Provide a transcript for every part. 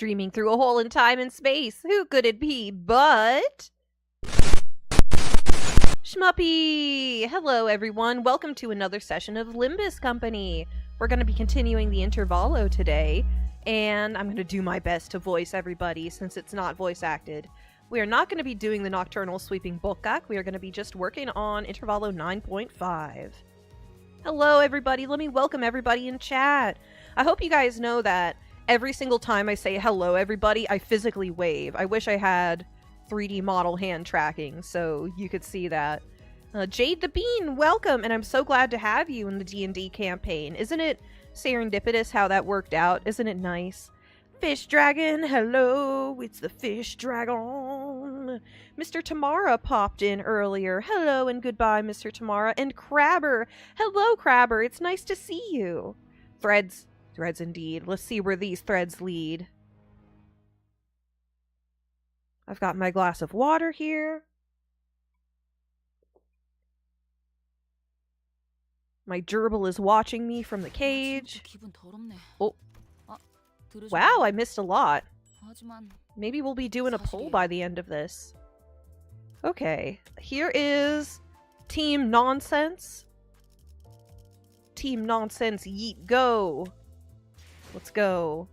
streaming through a hole in time and space. Who could it be but... Shmuppi! Hello, everyone. Welcome to another session of Limbus Company. We're going to be continuing the Intervallo today, and I'm going to do my best to voice everybody since it's not voice acted. We are not going to be doing the Nocturnal Sweeping Bokak. We are going to be just working on Intervallo 9.5. Hello, everybody. Let me welcome everybody in chat. I hope you guys know that every single time I say hello, everybody, I physically wave. I wish I had 3D model hand tracking so you could see that. Jade the Bean, welcome, and I'm so glad to have you in the D&D campaign. Isn't it serendipitous how that worked out? Isn't it nice? Fish Dragon, hello, it's the Fish Dragon. Mr. Tamara popped in earlier. Hello and goodbye, Mr. Tamara. And Crabber, hello, Crabber, it's nice to see you. Threads indeed. Let's see where these threads lead. I've got my glass of water here. My gerbil is watching me from the cage. Oh. Wow, I missed a lot. Maybe we'll be doing a poll by the end of this. Okay, here is Team Nonsense. Team Nonsense, yeet, go. Let's go.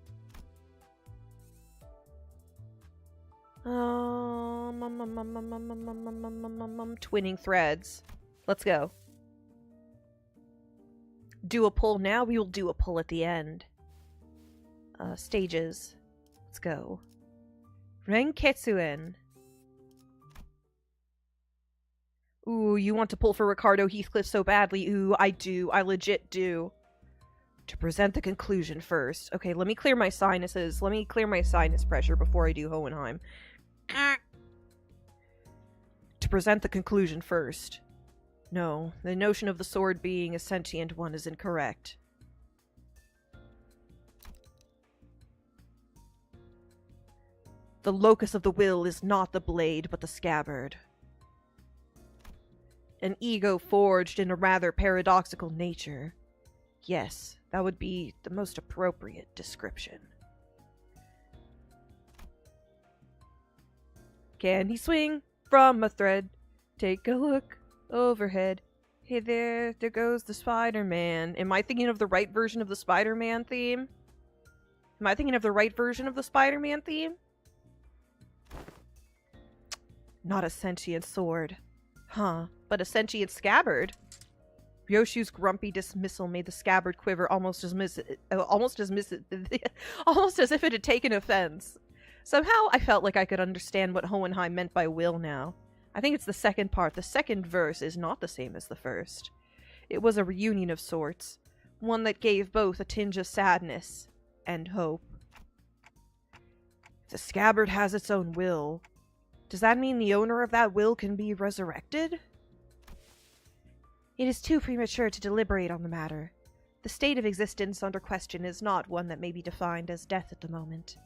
Twinning threads. Let's go. Do a pull now, we will do a pull at the end. Stages. Let's go. Renketsuen. Ooh, you want to pull for Ricardo Heathcliff so badly. Ooh, I do. I legit do. To present the conclusion first. Okay, let me clear my sinuses. Let me clear my sinus pressure before I do Hohenheim. To present the conclusion first. No, the notion of the sword being a sentient one is incorrect. The locus of the will is not the blade, but the scabbard. An ego forged in a rather paradoxical nature. Yes, that would be the most appropriate description. Can he swing from a thread? Take a look overhead. Hey there goes the Spider-Man. Am I thinking of the right version of the Spider-Man theme? Am I thinking of the right version of the Spider-Man theme? Not a sentient sword. Huh, but a sentient scabbard. Ryoshu's grumpy dismissal made the scabbard quiver almost as if it had taken offense. Somehow I felt like I could understand what Hohenheim meant by will now. I think it's the second part. The second verse is not the same as the first. It was a reunion of sorts, one that gave both a tinge of sadness and hope. If the scabbard has its own will, does that mean the owner of that will can be resurrected? It is too premature to deliberate on the matter. The state of existence under question is not one that may be defined as death at the moment.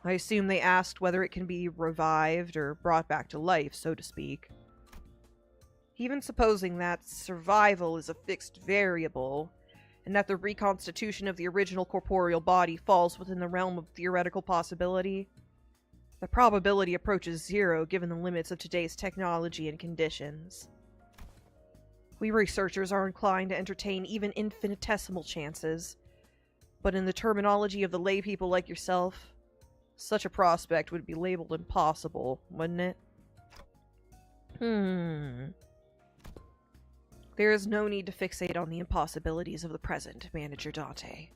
I assume they asked whether it can be revived or brought back to life, so to speak. Even supposing that survival is a fixed variable, and that the reconstitution of the original corporeal body falls within the realm of theoretical possibility, the probability approaches zero given the limits of today's technology and conditions. We researchers are inclined to entertain even infinitesimal chances, but in the terminology of the lay people like yourself, such a prospect would be labeled impossible, wouldn't it? There is no need to fixate on the impossibilities of the present, Manager Dante.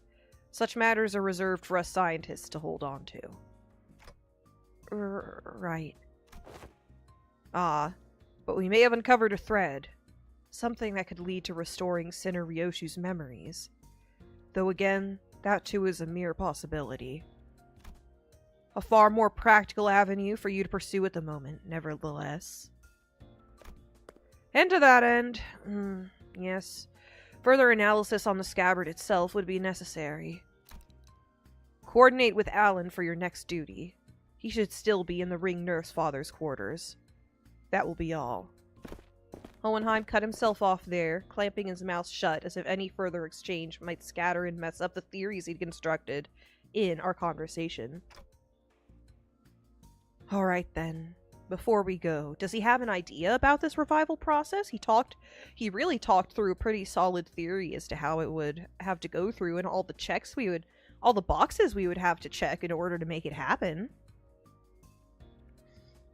Such matters are reserved for us scientists to hold on to. Right. Ah, but we may have uncovered a thread. Something that could lead to restoring Sinner Ryoshu's memories. Though again, that too is a mere possibility. A far more practical avenue for you to pursue at the moment, nevertheless. And to that end, yes, further analysis on the scabbard itself would be necessary. Coordinate with Alan for your next duty. He should still be in the ring nurse father's quarters. That will be all. Hohenheim cut himself off there, clamping his mouth shut as if any further exchange might scatter and mess up the theories he'd constructed in our conversation. Alright then. Before we go, does he have an idea about this revival process? He really talked through a pretty solid theory as to how it would have to go through and all the boxes we would have to check in order to make it happen.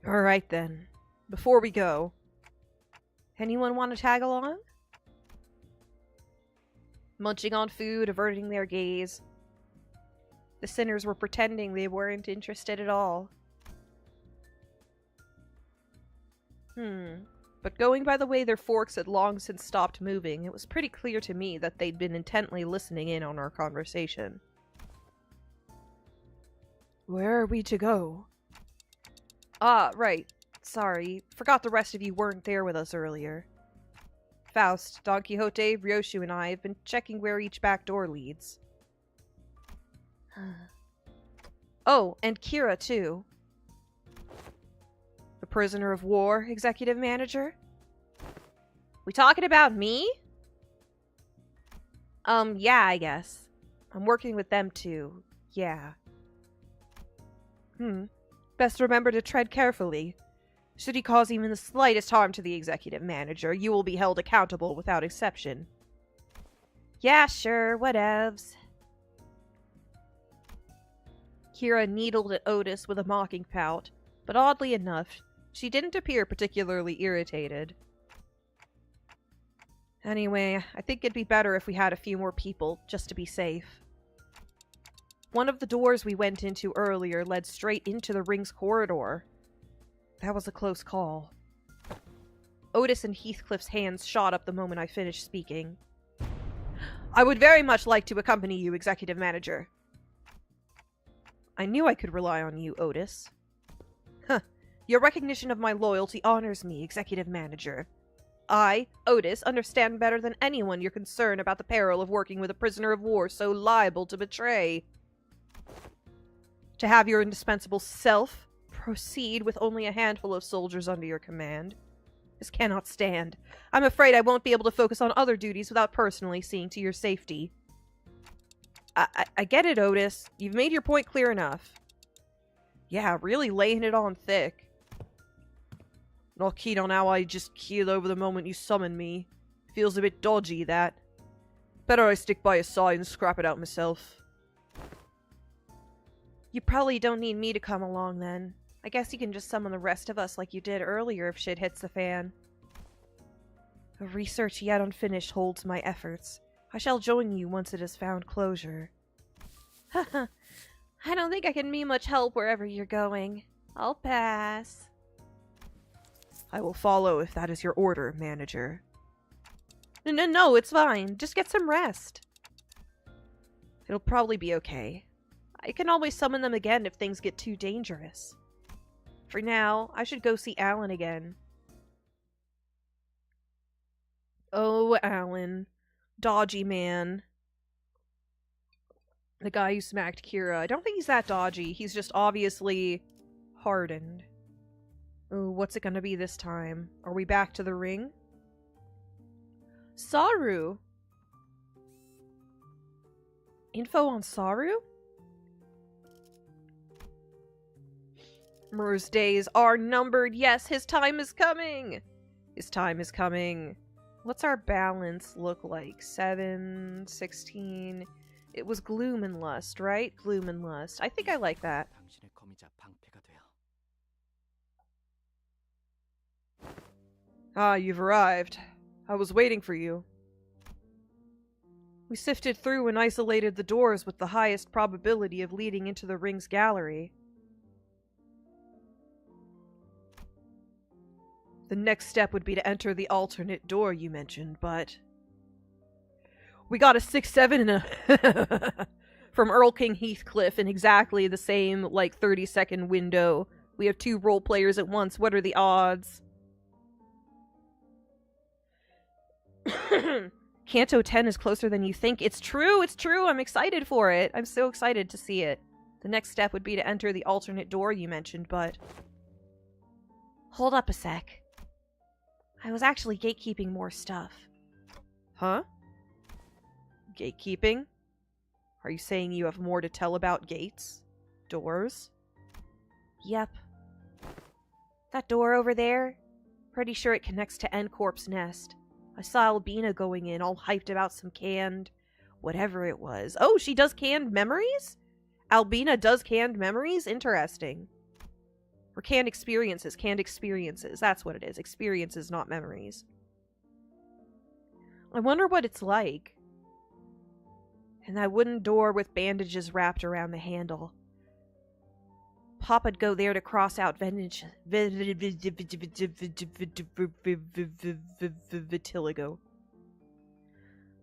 Alright then. Before we go, anyone want to tag along? Munching on food, averting their gaze. The sinners were pretending they weren't interested at all. But going by the way their forks had long since stopped moving, it was pretty clear to me that they'd been intently listening in on our conversation. Where are we to go? Ah, right. Sorry. Forgot the rest of you weren't there with us earlier. Faust, Don Quixote, Ryoshu, and I have been checking where each back door leads. Oh, and Kira, too. The prisoner of war, executive manager? We talking about me? Yeah, I guess. I'm working with them, too. Yeah. Best remember to tread carefully. Should he cause even the slightest harm to the executive manager, you will be held accountable without exception. Yeah, sure, whatevs. Kira needled at Otis with a mocking pout, but oddly enough, she didn't appear particularly irritated. Anyway, I think it'd be better if we had a few more people, just to be safe. One of the doors we went into earlier led straight into the ring's corridor. That was a close call. Otis and Heathcliff's hands shot up the moment I finished speaking. I would very much like to accompany you, Executive Manager. I knew I could rely on you, Otis. Your recognition of my loyalty honors me, Executive Manager. I, Otis, understand better than anyone your concern about the peril of working with a prisoner of war so liable to betray. To have your indispensable self proceed with only a handful of soldiers under your command. This cannot stand. I'm afraid I won't be able to focus on other duties without personally seeing to your safety. I get it, Otis. You've made your point clear enough. Yeah, really laying it on thick. Not keen on how I just keeled over the moment you summoned me. Feels a bit dodgy, that. Better I stick by your side and scrap it out myself. You probably don't need me to come along, then. I guess you can just summon the rest of us like you did earlier if shit hits the fan. The research yet unfinished holds my efforts. I shall join you once it has found closure. Haha. I don't think I can be much help wherever you're going. I'll pass. I will follow if that is your order, Manager. No, it's fine. Just get some rest. It'll probably be okay. I can always summon them again if things get too dangerous. For now, I should go see Alan again. Oh, Alan. Dodgy man. The guy who smacked Kira. I don't think he's that dodgy. He's just obviously hardened. Ooh, what's it gonna be this time? Are we back to the ring? Saru! Info on Saru? Mur's days are numbered. Yes, his time is coming! His time is coming. What's our balance look like? 7, 16... It was Gloom and Lust, right? Gloom and Lust. I think I like that. Ah, you've arrived. I was waiting for you. We sifted through and isolated the doors with the highest probability of leading into the ring's gallery. The next step would be to enter the alternate door you mentioned, but... We got a 6-7 and a... from Earl King Heathcliff in exactly the same, 30-second window. We have 2 role players at once. What are the odds? Canto 10 is closer than you think. It's true! It's true! I'm excited for it! I'm so excited to see it. The next step would be to enter the alternate door you mentioned, but... Hold up a sec. I was actually gatekeeping more stuff. Huh? Gatekeeping? Are you saying you have more to tell about gates? Doors? Yep. That door over there? Pretty sure it connects to N-Corp's nest. I saw Albina going in, all hyped about some canned... whatever it was. Oh, she does canned memories? Albina does canned memories? Interesting. Or canned experiences. Canned experiences. That's what it is. Experiences, not memories. I wonder what it's like. And that wooden door with bandages wrapped around the handle. Papa'd go there to cross out vitiligo.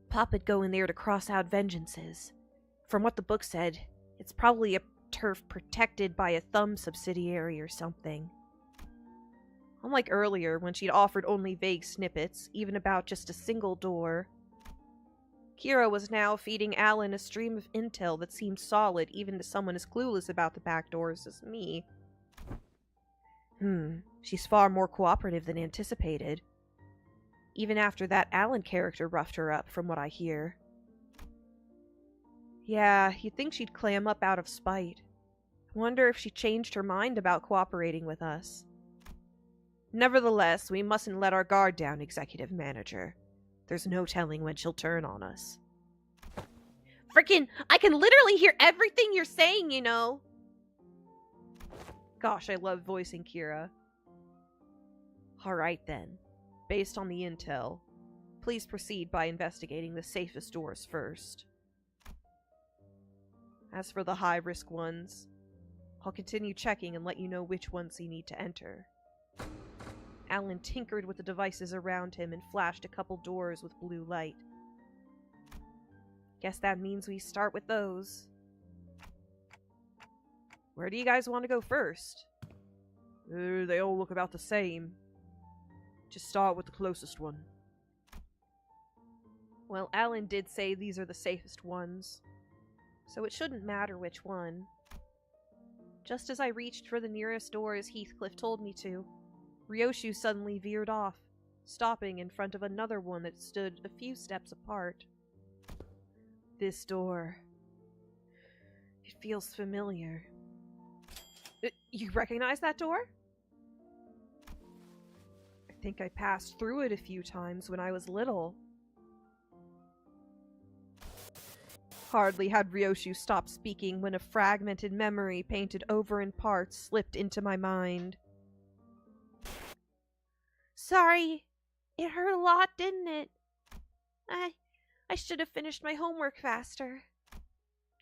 Papa'd go in there to cross out vengeances. From what the book said, it's probably a turf protected by a thumb subsidiary or something. Unlike earlier, when she'd offered only vague snippets, even about just a single door, Kira was now feeding Alan a stream of intel that seemed solid even to someone as clueless about the back doors as me. She's far more cooperative than anticipated. Even after that Alan character roughed her up, from what I hear. Yeah, you'd think she'd clam up out of spite. I wonder if she changed her mind about cooperating with us. Nevertheless, we mustn't let our guard down, Executive Manager. There's no telling when she'll turn on us. Frickin', I can literally hear everything you're saying, you know! Gosh, I love voicing Kira. Alright then. Based on the intel, please proceed by investigating the safest doors first. As for the high-risk ones, I'll continue checking and let you know which ones you need to enter. Alan tinkered with the devices around him and flashed a couple doors with blue light. Guess that means we start with those. Where do you guys want to go first? They all look about the same. Just start with the closest one. Well, Alan did say these are the safest ones, so it shouldn't matter which one. Just as I reached for the nearest door as Heathcliff told me to, Ryoshu suddenly veered off, stopping in front of another one that stood a few steps apart. This door. It feels familiar. You recognize that door? I think I passed through it a few times when I was little. Hardly had Ryoshu stopped speaking when a fragmented memory painted over in parts slipped into my mind. Sorry, it hurt a lot, didn't it? I should have finished my homework faster.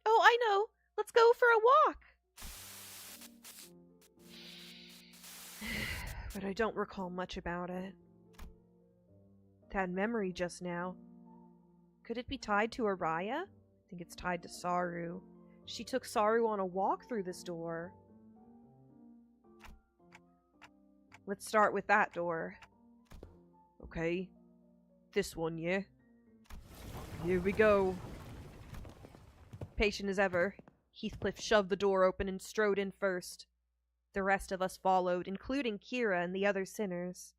Oh, I know. Let's go for a walk. But I don't recall much about it. That memory just now. Could it be tied to Araya? I think it's tied to Saru. She took Saru on a walk through this door. Let's start with that door. Okay. This one, yeah? Here we go. Patient as ever, Heathcliff shoved the door open and strode in first. The rest of us followed, including Kira and the other sinners.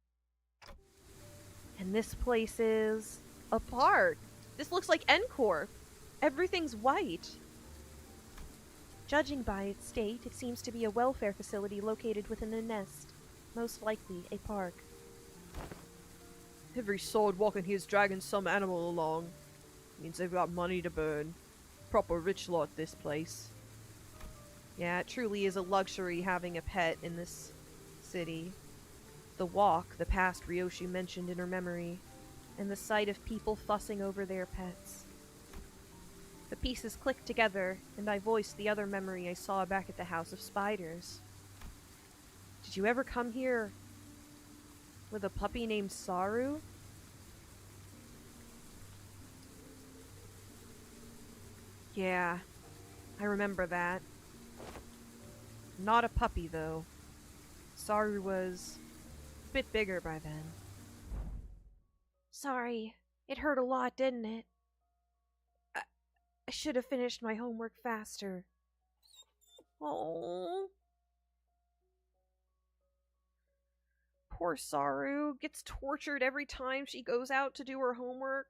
And this place is a park. This looks like N-Corp. Everything's white. Judging by its state, it seems to be a welfare facility located within a nest. Most likely a park. Every sword walking here's dragging some animal along. Means they've got money to burn. Proper rich lot, this place. Yeah, it truly is a luxury having a pet in this city. The walk, the past Ryoshu mentioned in her memory, and the sight of people fussing over their pets. The pieces clicked together, and I voiced the other memory I saw back at the House of Spiders. Did you ever come here with a puppy named Saru? Yeah, I remember that. Not a puppy, though. Saru was a bit bigger by then. Sorry, it hurt a lot, didn't it? I should have finished my homework faster. Oh. Poor Saru gets tortured every time she goes out to do her homework.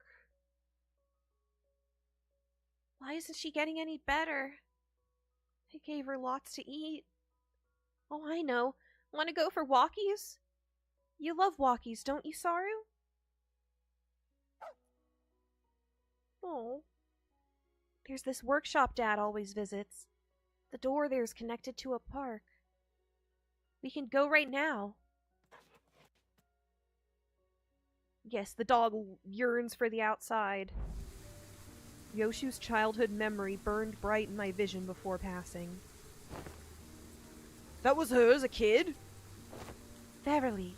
Why isn't she getting any better? I gave her lots to eat. Oh, I know. Want to go for walkies? You love walkies, don't you, Saru? Oh. There's this workshop Dad always visits. The door there's connected to a park. We can go right now. Yes, the dog yearns for the outside. Yoshu's childhood memory burned bright in my vision before passing. That was her as a kid? Verily,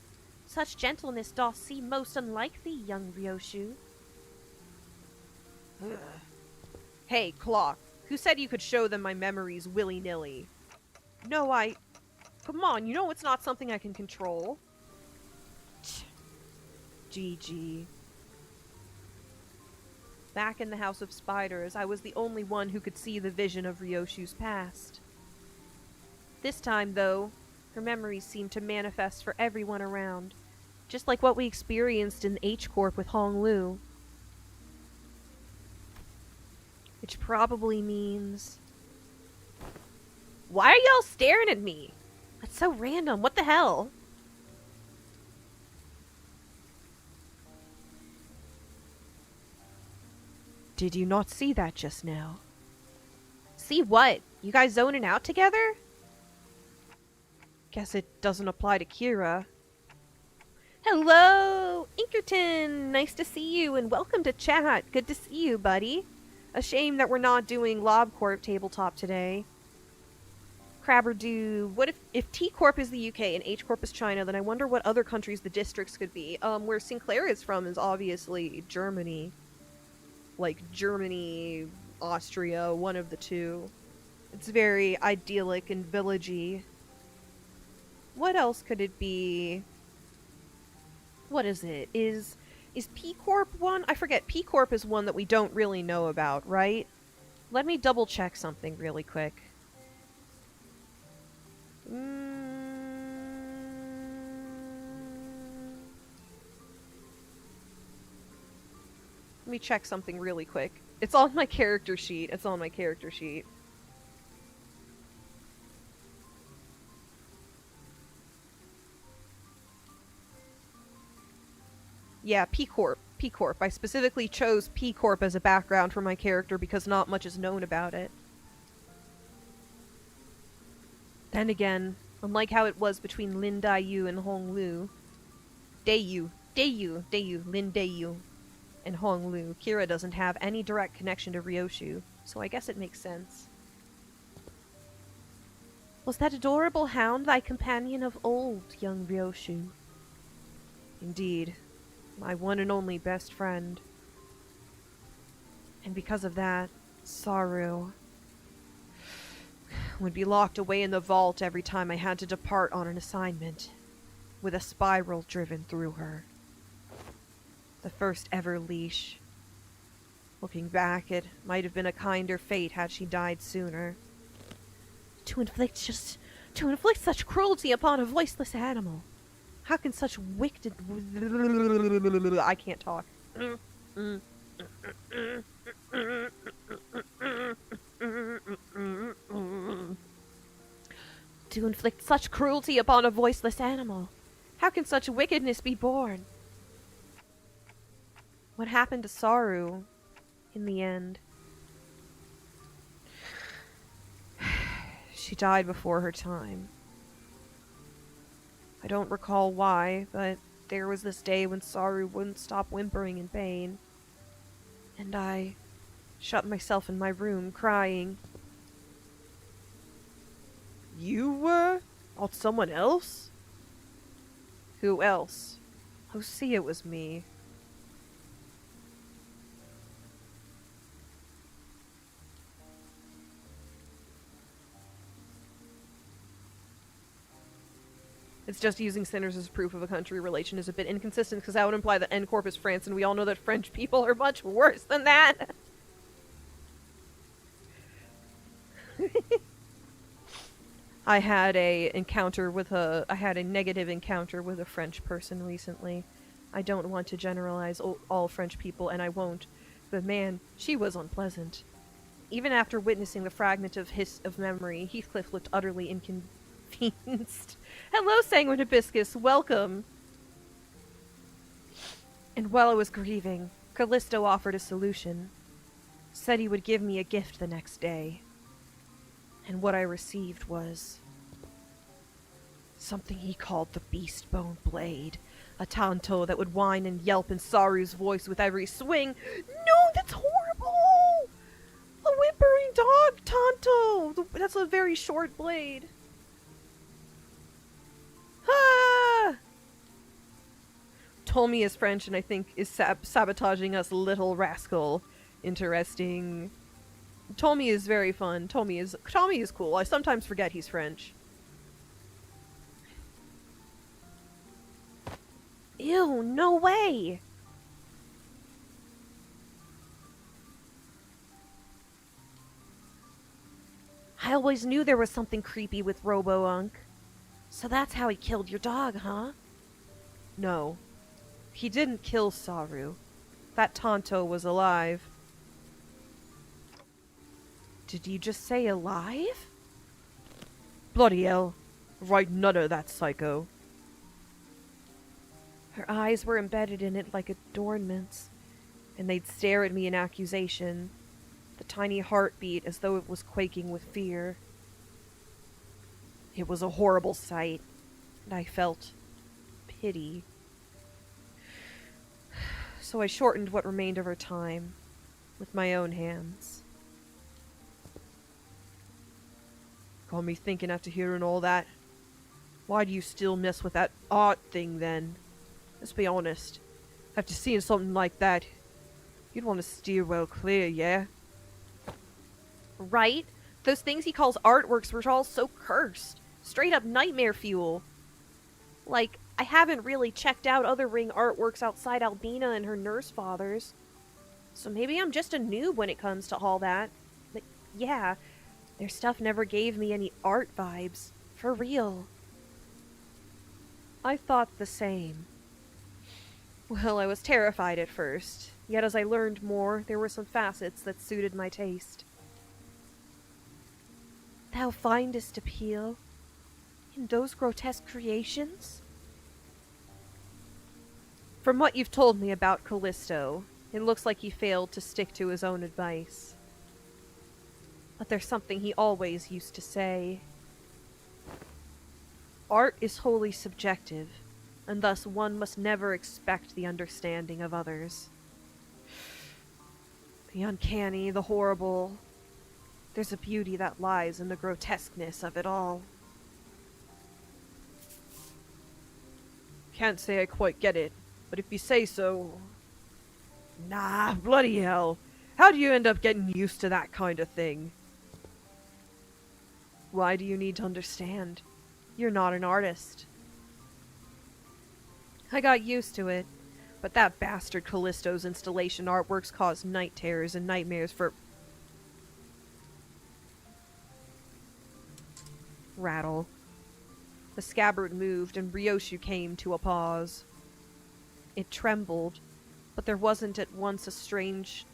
such gentleness doth seem most unlike thee, young Ryoshu. Hey, Clock, who said you could show them my memories willy-nilly? No, Come on, you know it's not something I can control. GG. Back in the House of Spiders, I was the only one who could see the vision of Ryoshu's past. This time, though, her memories seemed to manifest for everyone around, just like what we experienced in H-Corp with Honglu. Which probably means... Why are y'all staring at me? That's so random. What the hell? Did you not see that just now? See what? You guys zoning out together? Guess it doesn't apply to Kira. Hello, Inkerton! Nice to see you and welcome to chat. Good to see you, buddy. A shame that we're not doing LobCorp tabletop today. Crabberdo, what if T-Corp is the UK and H-Corp is China, then I wonder what other countries the districts could be. Where Sinclair is from is obviously Germany. Like Germany, Austria, one of the two. It's very idyllic and villagey. What else could it be? What is it? Is P-Corp one? I forget. P-Corp is one that we don't really know about, right? Let me double check something really quick. Let me check something really quick. It's on my character sheet. It's on my character sheet. Yeah, P-Corp. P-Corp. I specifically chose P-Corp as a background for my character because not much is known about it. Then again, unlike how it was between Lin Dayu and Honglu, Lin Dayu, and Honglu, Kira doesn't have any direct connection to Ryoshu, so I guess it makes sense. Was that adorable hound thy companion of old, young Ryoshu? Indeed, my one and only best friend. And because of that, Saru would be locked away in the vault every time I had to depart on an assignment, with a spiral driven through her. The first ever leash. Looking back, it might have been a kinder fate had she died sooner. To inflict such cruelty upon a voiceless animal. How can such wicked... I can't talk. To inflict such cruelty upon a voiceless animal. How can such wickedness be born? What happened to Saru in the end? She died before her time. I don't recall why, but there was this day when Saru wouldn't stop whimpering in pain. And I shut myself in my room, crying. You were? Not someone else? Who else? Oh, see, it was me. It's just using sinners as proof of a country relation is a bit inconsistent because that would imply that N-Corp is France, and we all know that French people are much worse than that. I had a negative encounter with a French person recently. I don't want to generalize all French people, and I won't. But man, she was unpleasant. Even after witnessing the fragment of memory, Heathcliff looked utterly inconvenienced. Hello, Sanguine Hibiscus, welcome! And while I was grieving, Callisto offered a solution. Said he would give me a gift the next day. And what I received was something he called the Beastbone Blade. A tanto that would whine and yelp in Saru's voice with every swing. No, that's horrible! A whimpering dog tanto! That's a very short blade. Ah! Tommy is French and I think is sabotaging us, little rascal. Interesting. Tommy is very fun. Tommy is cool. I sometimes forget he's French. Ew, no way! I always knew there was something creepy with Robo-Unk. So that's how he killed your dog, huh? No. He didn't kill Saru. That Tonto was alive. Did you just say alive? Bloody hell. Right none of that psycho. Her eyes were embedded in it like adornments, and they'd stare at me in accusation, the tiny heart beat as though it was quaking with fear. It was a horrible sight, and I felt pity. So I shortened what remained of her time with my own hands. Got me thinking after hearing all that. Why do you still mess with that art thing then? Let's be honest. After seeing something like that, you'd want to steer well clear, yeah? Right? Those things he calls artworks were all so cursed. Straight up nightmare fuel. Like, I haven't really checked out other ring artworks outside Albina and her nurse fathers. So maybe I'm just a noob when it comes to all that. But yeah, their stuff never gave me any art vibes. For real. I thought the same. Well, I was terrified at first, yet as I learned more, there were some facets that suited my taste. Thou findest appeal in those grotesque creations? From what you've told me about Callisto, it looks like he failed to stick to his own advice. But there's something he always used to say. Art is wholly subjective, and thus one must never expect the understanding of others. The uncanny, the horrible. There's a beauty that lies in the grotesqueness of it all. Can't say I quite get it, but if you say so... Nah, bloody hell. How do you end up getting used to that kind of thing? Why do you need to understand? You're not an artist. I got used to it, but that bastard Callisto's installation artworks caused night terrors and nightmares for... Rattle. The scabbard moved and Ryoshu came to a pause. It trembled, but there was at once a strange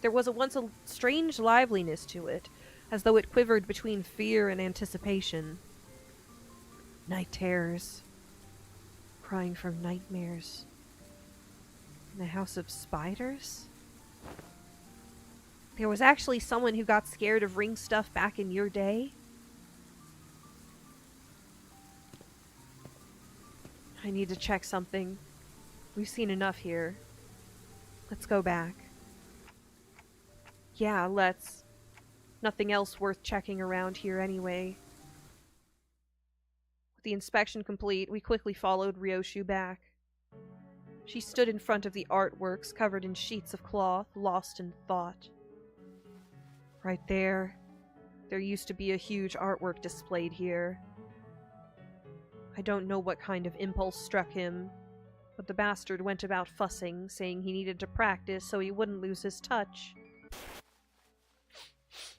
liveliness to it, as though it quivered between fear and anticipation. Night terrors. Crying from nightmares. In the House of Spiders? There was actually someone who got scared of ring stuff back in your day? I need to check something. We've seen enough here. Let's go back. Yeah, let's. Nothing else worth checking around here anyway. With the inspection complete, we quickly followed Ryoshu back. She stood in front of the artworks covered in sheets of cloth, lost in thought. Right there. There used to be a huge artwork displayed here. I don't know what kind of impulse struck him, but the bastard went about fussing, saying he needed to practice so he wouldn't lose his touch.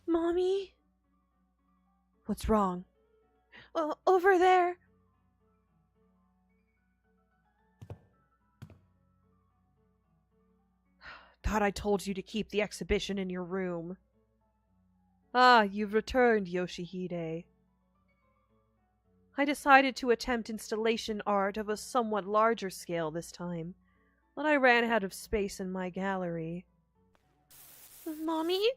Mommy? What's wrong? Over there. Thought I told you to keep the exhibition in your room. Ah, you've returned, Yoshihide. I decided to attempt installation art of a somewhat larger scale this time, but I ran out of space in my gallery. Mommy?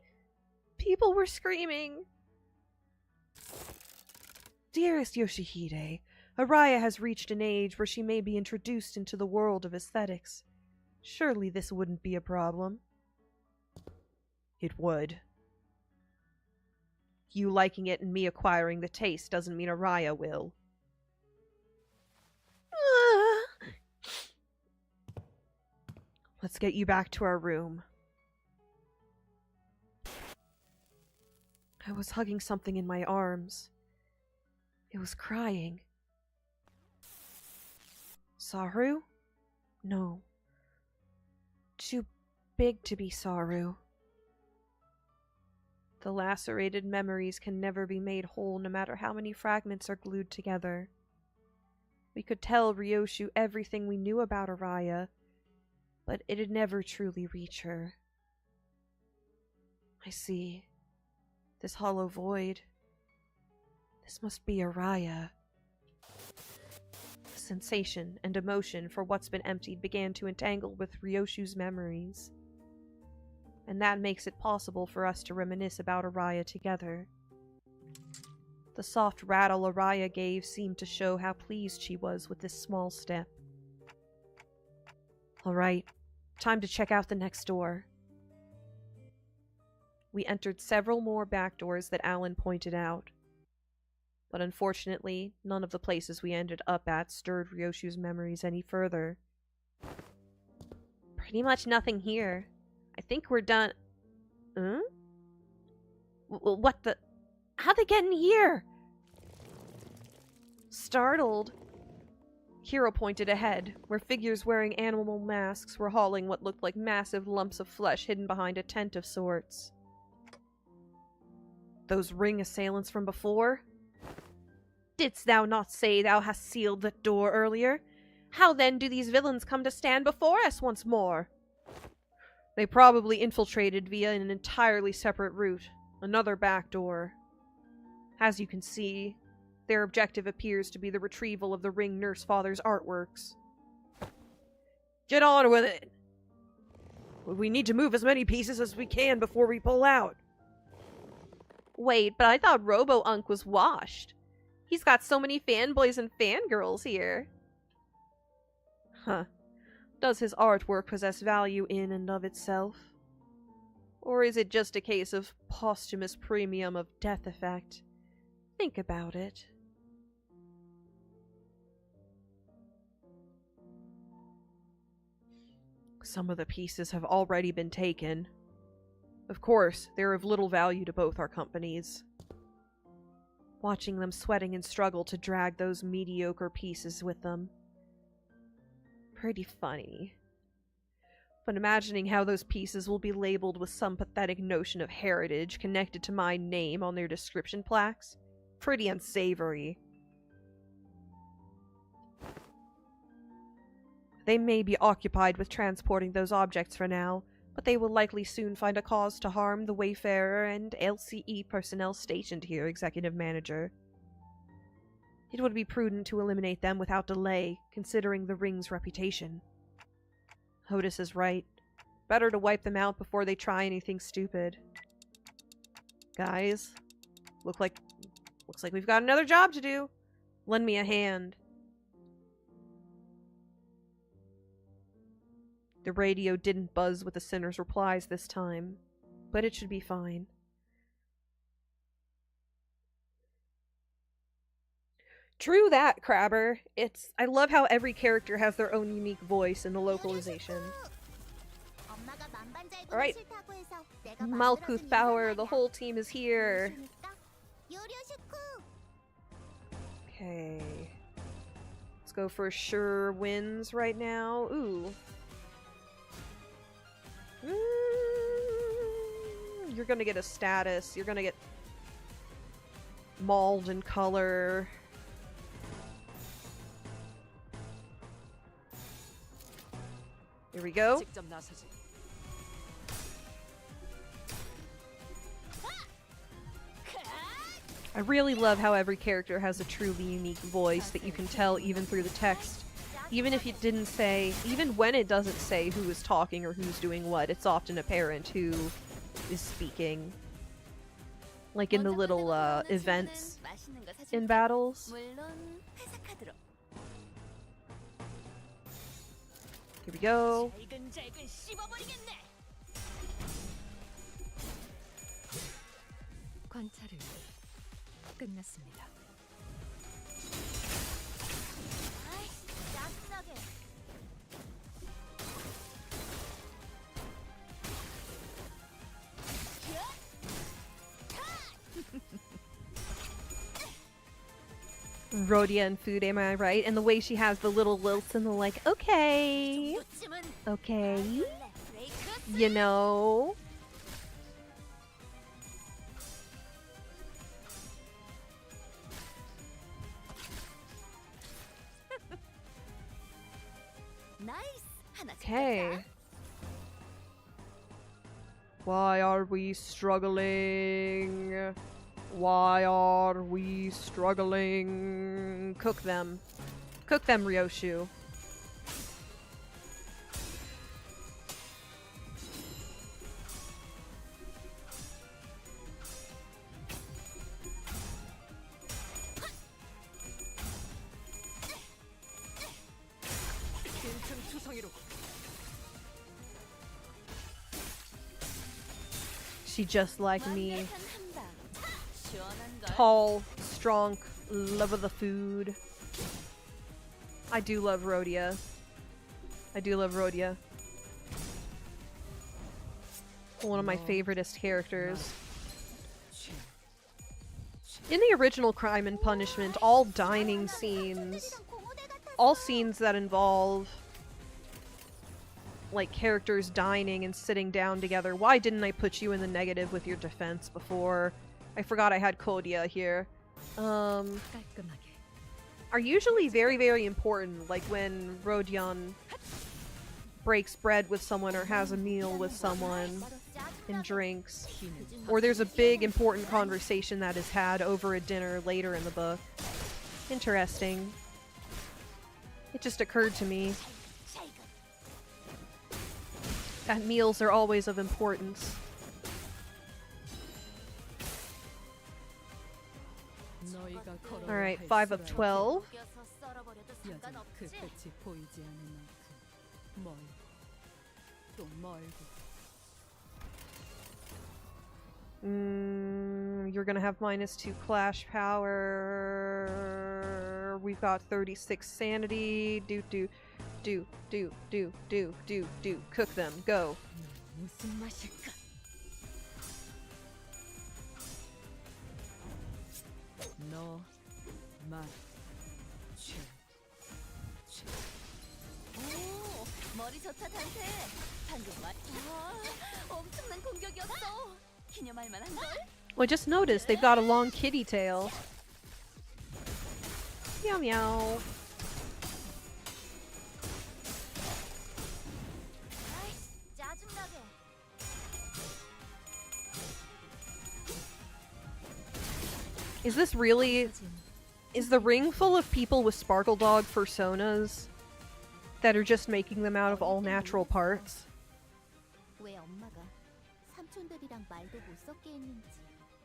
People were screaming. Dearest Yoshihide, Araya has reached an age where she may be introduced into the world of aesthetics. Surely this wouldn't be a problem. It would. You liking it and me acquiring the taste doesn't mean Araya will. Let's get you back to our room. I was hugging something in my arms. It was crying. Saru? No. Too big to be Saru. The lacerated memories can never be made whole no matter how many fragments are glued together. We could tell Ryoshu everything we knew about Araya, but it'd never truly reach her. I see. This hollow void. This must be Araya. The sensation and emotion for what's been emptied began to entangle with Ryoshu's memories. And that makes it possible for us to reminisce about Araya together. The soft rattle Araya gave seemed to show how pleased she was with this small step. Alright, time to check out the next door. We entered several more back doors that Alan pointed out. But unfortunately, none of the places we ended up at stirred Ryoshu's memories any further. Pretty much nothing here. I think we're done. What the? How'd they get in here? Startled, Hiro pointed ahead, where figures wearing animal masks were hauling what looked like massive lumps of flesh hidden behind a tent of sorts. Those ring assailants from before? Didst thou not say thou hast sealed that door earlier? How then do these villains come to stand before us once more? They probably infiltrated via an entirely separate route, another back door. As you can see, their objective appears to be the retrieval of the Ring Nurse Father's artworks. Get on with it! We need to move as many pieces as we can before we pull out. Wait, but I thought Robo-Unk was washed. He's got so many fanboys and fangirls here. Huh. Does his artwork possess value in and of itself? Or is it just a case of posthumous premium of death effect? Think about it. Some of the pieces have already been taken. Of course, they're of little value to both our companies. Watching them sweating and struggle to drag those mediocre pieces with them. Pretty funny. But imagining how those pieces will be labeled with some pathetic notion of heritage connected to my name on their description plaques. Pretty unsavory. They may be occupied with transporting those objects for now, but they will likely soon find a cause to harm the Wayfarer and LCE personnel stationed here, Executive Manager. It would be prudent to eliminate them without delay, considering the Ring's reputation. Hodis is right. Better to wipe them out before they try anything stupid. Guys, looks like we've got another job to do. Lend me a hand. The radio didn't buzz with the sinner's replies this time, but it should be fine. True that, Crabber. I love how every character has their own unique voice in the localization. Alright. Malkuth Power, the whole team is here. Okay. Let's go for sure wins right now. Ooh. You're gonna get a status. You're gonna get mauled in color. Here we go. I really love how every character has a truly unique voice that you can tell even through the text. Even if it didn't say, even when it doesn't say who is talking or who's doing what, it's often apparent who is speaking. Like in the little events in battles. Here we go. 관찰을 끝났습니다. Rhodia and food, am I right? And the way she has the little lilts and the like, okay, okay, you know. Okay. Why are we struggling? Why are we struggling? Cook them. Cook them, Ryoshu. She just like me. Tall, strong, love of the food. I do love Rhodia. I do love Rhodia. One of my favoriteest characters. In the original Crime and Punishment, all dining scenes, all scenes that involve like characters dining and sitting down together. Why didn't I put you in the negative with your defense before? I forgot I had Kodia here. Are usually very, very important, like when Rodion breaks bread with someone or has a meal with someone and drinks. Or there's a big important conversation that is had over a dinner later in the book. Interesting. It just occurred to me that meals are always of importance. Alright, 5 of 12. You're gonna have -2 clash power. We've got 36 sanity. Do. Cook them. Go. No. 머리 좋다 단테. 방금 엄청난 공격이었어. 기념할 만한 걸? Well, I just noticed they've got a long kitty tail. Meow meow. Is this really... Is the ring full of people with Sparkle Dog personas that are just making them out of all natural parts?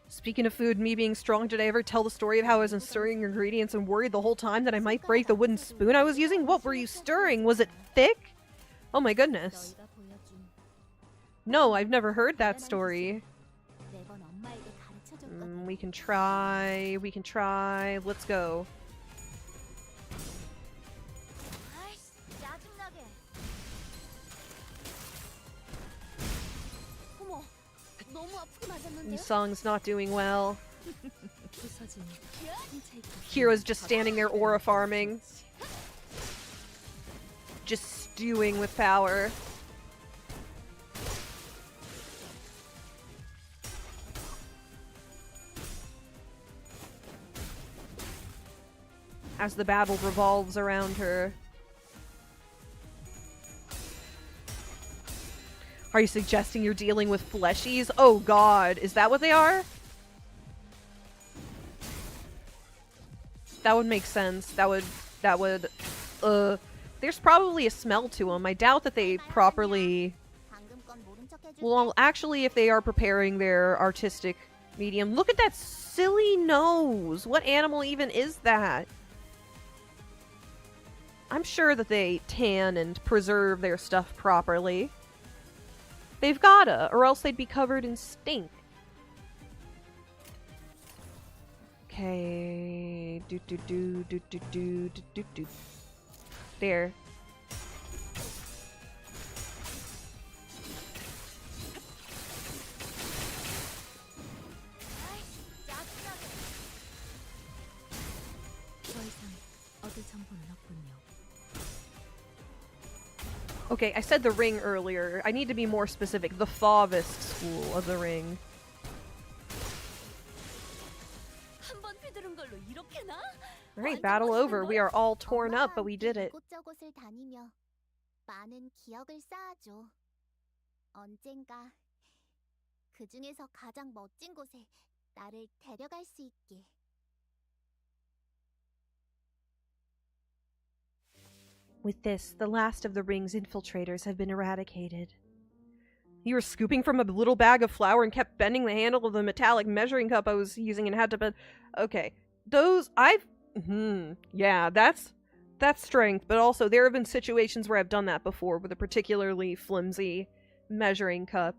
Speaking of food, me being strong, did I ever tell the story of how I was stirring ingredients and worried the whole time that I might break the wooden spoon I was using? What were you stirring? Was it thick? Oh my goodness. No, I've never heard that story. We can try. We can try. Let's go. Song's not doing well. Kira's just standing there aura farming. Just stewing with power. As the battle revolves around her. Are you suggesting you're dealing with fleshies? Oh god, is that what they are? That would make sense. That would, there's probably a smell to them. I doubt that they properly... 방금 건 모른 척 해줄게. Well, actually, if they are preparing their artistic medium... Look at that silly nose! What animal even is that? I'm sure that they tan and preserve their stuff properly. They've gotta, or else they'd be covered in stink. Okay... There. 더 이상 얻을 정보는 없군요. Okay, I said the ring earlier. I need to be more specific. The Fauvist school of the ring. 한번 휘두른 걸로 이렇게나? Alright, battle over. We are all torn up, but we did it. 이곳저곳을 다니며 많은 기억을 쌓아줘. 언젠가 그 중에서 가장 멋진 곳에 나를 데려갈 수 있게. With this, the last of the ring's infiltrators have been eradicated. You were scooping from a little bag of flour and kept bending the handle of the metallic measuring cup I was using and had to bend... Okay. Those... Yeah, that's strength, but also there have been situations where I've done that before with a particularly flimsy measuring cup.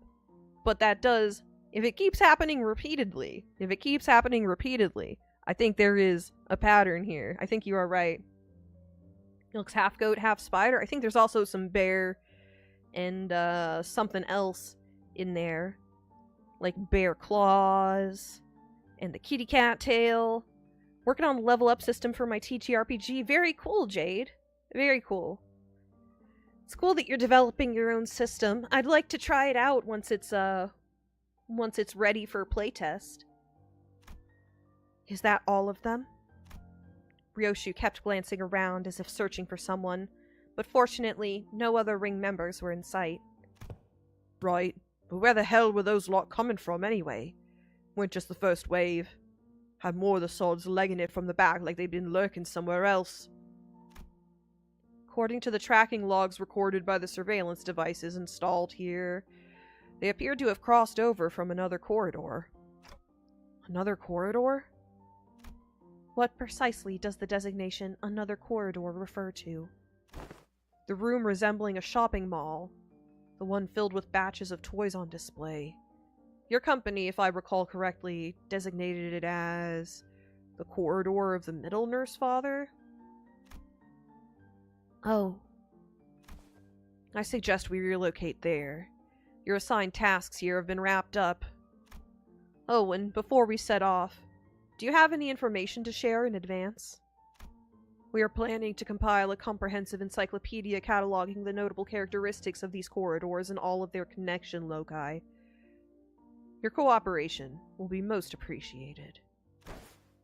But that does... If it keeps happening repeatedly, I think there is a pattern here. I think you are right. It looks half goat, half spider. I think there's also some bear and something else in there. Like bear claws and the kitty cat tail. Working on the level up system for my TTRPG. Very cool, Jade. Very cool. It's cool that you're developing your own system. I'd like to try it out once it's ready for playtest. Is that all of them? Ryoshu kept glancing around as if searching for someone, but fortunately, no other ring members were in sight. Right, but where the hell were those lot coming from anyway? Weren't just the first wave. Had more of the swords legging it from the back like they'd been lurking somewhere else. According to the tracking logs recorded by the surveillance devices installed here, they appeared to have crossed over from another corridor. Another corridor? What precisely does the designation another corridor refer to? The room resembling a shopping mall, the one filled with batches of toys on display. Your company, if I recall correctly, designated it as the corridor of the middle nurse father? Oh. I suggest we relocate there. Your assigned tasks here have been wrapped up. Oh, and before we set off, do you have any information to share in advance? We are planning to compile a comprehensive encyclopedia cataloging the notable characteristics of these corridors and all of their connection loci. Your cooperation will be most appreciated.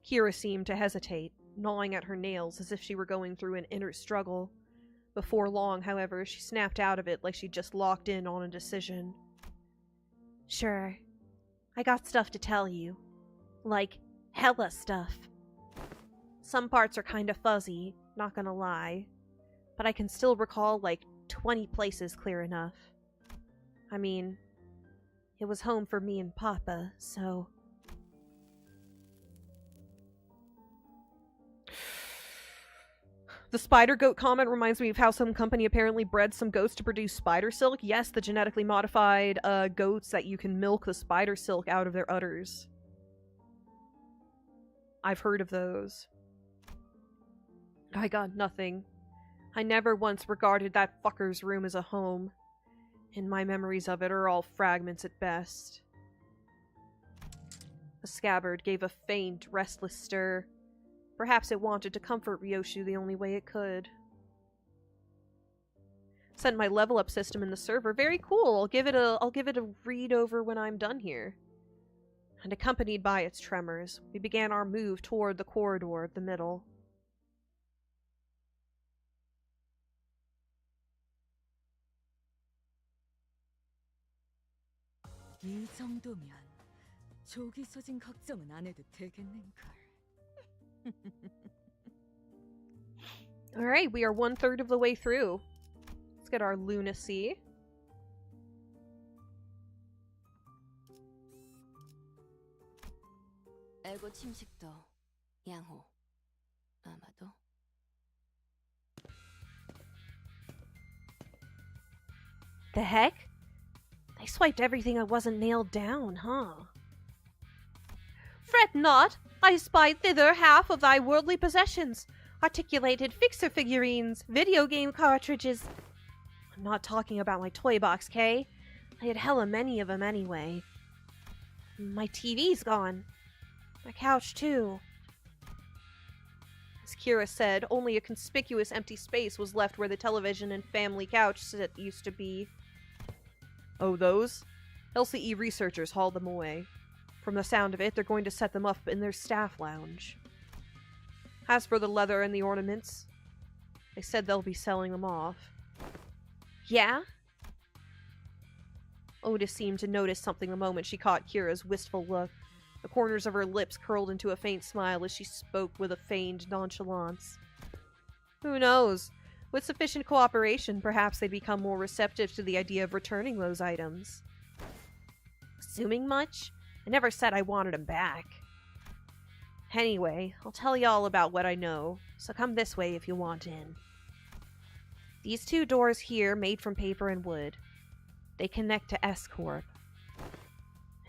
Kira seemed to hesitate, gnawing at her nails as if she were going through an inner struggle. Before long, however, she snapped out of it like she'd just locked in on a decision. Sure. I got stuff to tell you. Like, hella stuff. Some parts are kinda fuzzy, not gonna lie. But I can still recall like 20 places clear enough. I mean, it was home for me and Papa, so... The spider goat comment reminds me of how some company apparently bred some goats to produce spider silk. Yes, the genetically modified goats that you can milk the spider silk out of their udders. I've heard of those. I got nothing. I never once regarded that fucker's room as a home, and my memories of it are all fragments at best. The scabbard gave a faint, restless stir. Perhaps it wanted to comfort Ryoshu the only way it could. Sent my level up system in the server. Very cool. I'll give it a read over when I'm done here. And accompanied by its tremors, we began our move toward the corridor of the middle. 이 정도면 조기 소진 걱정은 안 해도 되겠는걸. Alright, we are 1/3 of the way through. Let's get our lunacy. 알고 침식도 양호. 아마도. The heck? They swiped everything that wasn't nailed down, huh? Fret not! I spied thither half of thy worldly possessions. Articulated fixer figurines, video game cartridges. I'm not talking about my toy box, Kay. I had hella many of them anyway. My TV's gone. My couch, too. As Kira said, only a conspicuous empty space was left where the television and family couch set used to be. Oh, those? LCE researchers hauled them away. From the sound of it, they're going to set them up in their staff lounge. As for the leather and the ornaments, they said they'll be selling them off. Yeah? Otis seemed to notice something the moment she caught Kira's wistful look. The corners of her lips curled into a faint smile as she spoke with a feigned nonchalance. Who knows? With sufficient cooperation, perhaps they'd become more receptive to the idea of returning those items. Assuming much? I never said I wanted them back. Anyway, I'll tell you all about what I know, so come this way if you want in. These 2 doors here, made from paper and wood, they connect to S-Corp.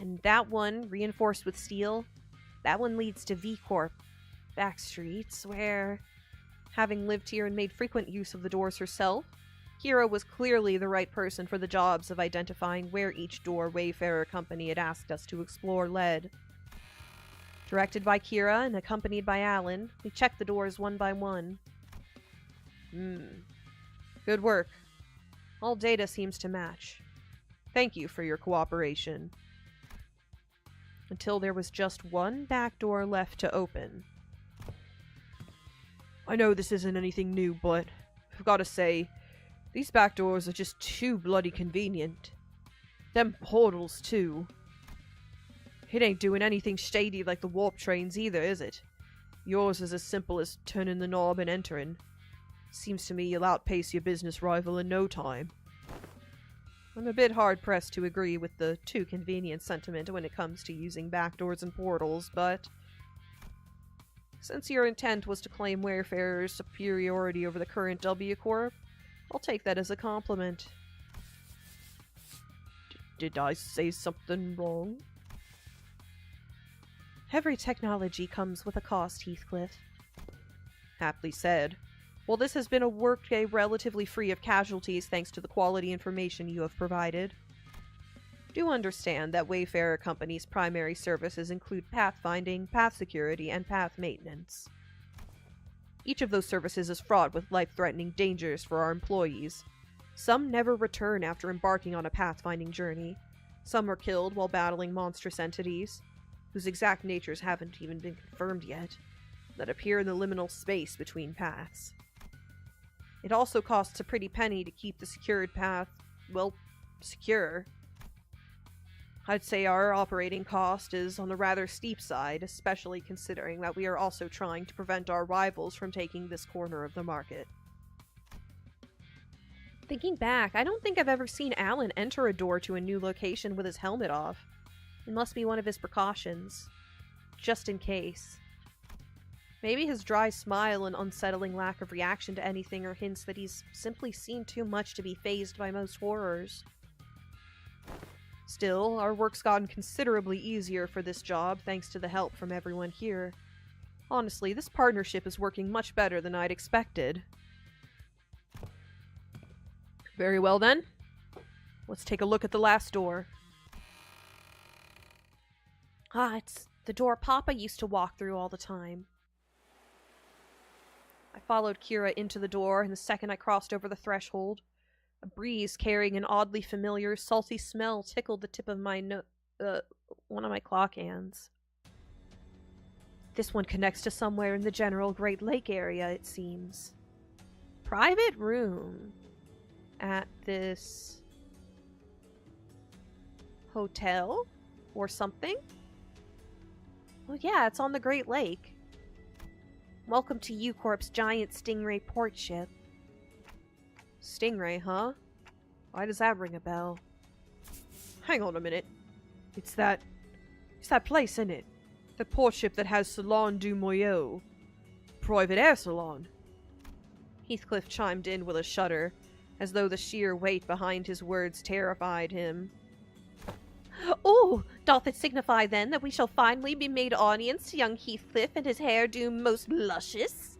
And that one, reinforced with steel, that one leads to V-Corp, back streets, where, having lived here and made frequent use of the doors herself, Kira was clearly the right person for the jobs of identifying where each door Wayfarer Company had asked us to explore led. Directed by Kira and accompanied by Alan, we checked the doors one by one. Good work. All data seems to match. Thank you for your cooperation. Until there was just one back door left to open. I know this isn't anything new, but I've got to say, these back doors are just too bloody convenient. Them portals, too. It ain't doing anything shady like the warp trains either, is it? Yours is as simple as turning the knob and entering. Seems to me you'll outpace your business rival in no time. I'm a bit hard-pressed to agree with the too convenient sentiment when it comes to using backdoors and portals, but since your intent was to claim Wayfarer's superiority over the current W Corp, I'll take that as a compliment. Did I say something wrong? Every technology comes with a cost, Heathcliff. Aptly said. Well, this has been a workday relatively free of casualties thanks to the quality information you have provided. Do understand that Wayfarer Company's primary services include pathfinding, path security, and path maintenance. Each of those services is fraught with life-threatening dangers for our employees. Some never return after embarking on a pathfinding journey. Some are killed while battling monstrous entities, whose exact natures haven't even been confirmed yet, that appear in the liminal space between paths. It also costs a pretty penny to keep the secured path, well, secure. I'd say our operating cost is on the rather steep side, especially considering that we are also trying to prevent our rivals from taking this corner of the market. Thinking back, I don't think I've ever seen Alan enter a door to a new location with his helmet off. It must be one of his precautions. Just in case. Maybe his dry smile and unsettling lack of reaction to anything are hints that he's simply seen too much to be fazed by most horrors. Still, our work's gotten considerably easier for this job thanks to the help from everyone here. Honestly, this partnership is working much better than I'd expected. Very well then. Let's take a look at the last door. Ah, it's the door Papa used to walk through all the time. I followed Kira into the door, and the second I crossed over the threshold, a breeze carrying an oddly familiar, salty smell tickled the tip of my one of my clock hands. This one connects to somewhere in the general Great Lake area, it seems. Private room at this hotel or something? Well, yeah, it's on the Great Lake. Welcome to U-Corp's giant Stingray port ship. Stingray, huh? Why does that ring a bell? Hang on a minute. It's that place, isn't it? The port ship that has Salon du Moyeu. Private air salon. Heathcliff chimed in with a shudder, as though the sheer weight behind his words terrified him. Oh, doth it signify then that we shall finally be made audience to young Heathcliff and his hairdo most luscious?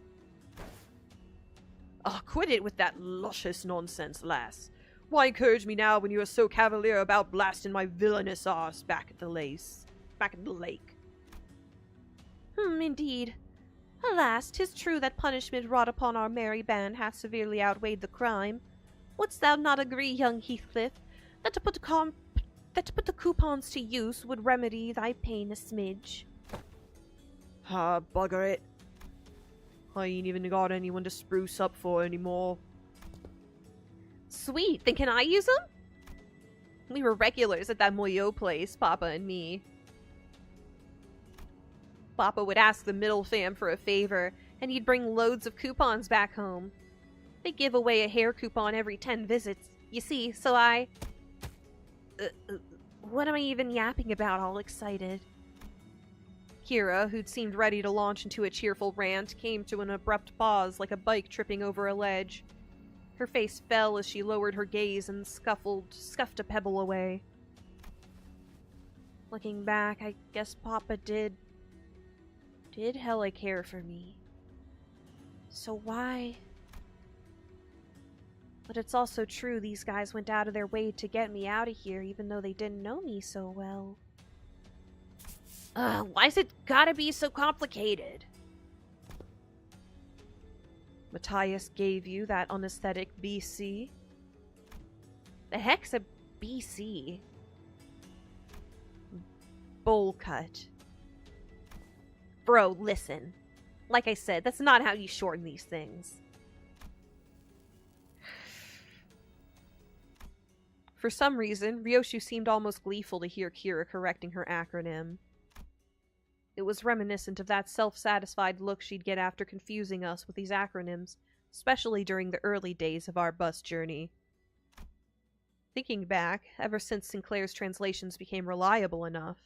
Ah, quit it with that luscious nonsense, lass. Why encourage me now when you are so cavalier about blasting my villainous arse back at the lake? Indeed. Alas, 'tis true that punishment wrought upon our merry band hath severely outweighed the crime. Wouldst thou not agree, young Heathcliff, that to put the coupons to use would remedy thy pain a smidge? Ah, bugger it. I ain't even got anyone to spruce up for anymore. Sweet, then can I use them? We were regulars at that Moyo place, Papa and me. Papa would ask the middle fam for a favor, and he'd bring loads of coupons back home. They give away a hair coupon every 10 visits, you see, so what am I even yapping about all excited? Kira, who'd seemed ready to launch into a cheerful rant, came to an abrupt pause like a bike tripping over a ledge. Her face fell as she lowered her gaze and scuffed a pebble away. Looking back, I guess Papa did hella care for me. So why? But it's also true these guys went out of their way to get me out of here even though they didn't know me so well. Why's it gotta be so complicated? Matthias gave you that unesthetic BC? The heck's a BC? Bowl cut. Bro, listen. Like I said, that's not how you shorten these things. For some reason, Ryoshu seemed almost gleeful to hear Kira correcting her acronym. It was reminiscent of that self-satisfied look she'd get after confusing us with these acronyms, especially during the early days of our bus journey. Thinking back, ever since Sinclair's translations became reliable enough,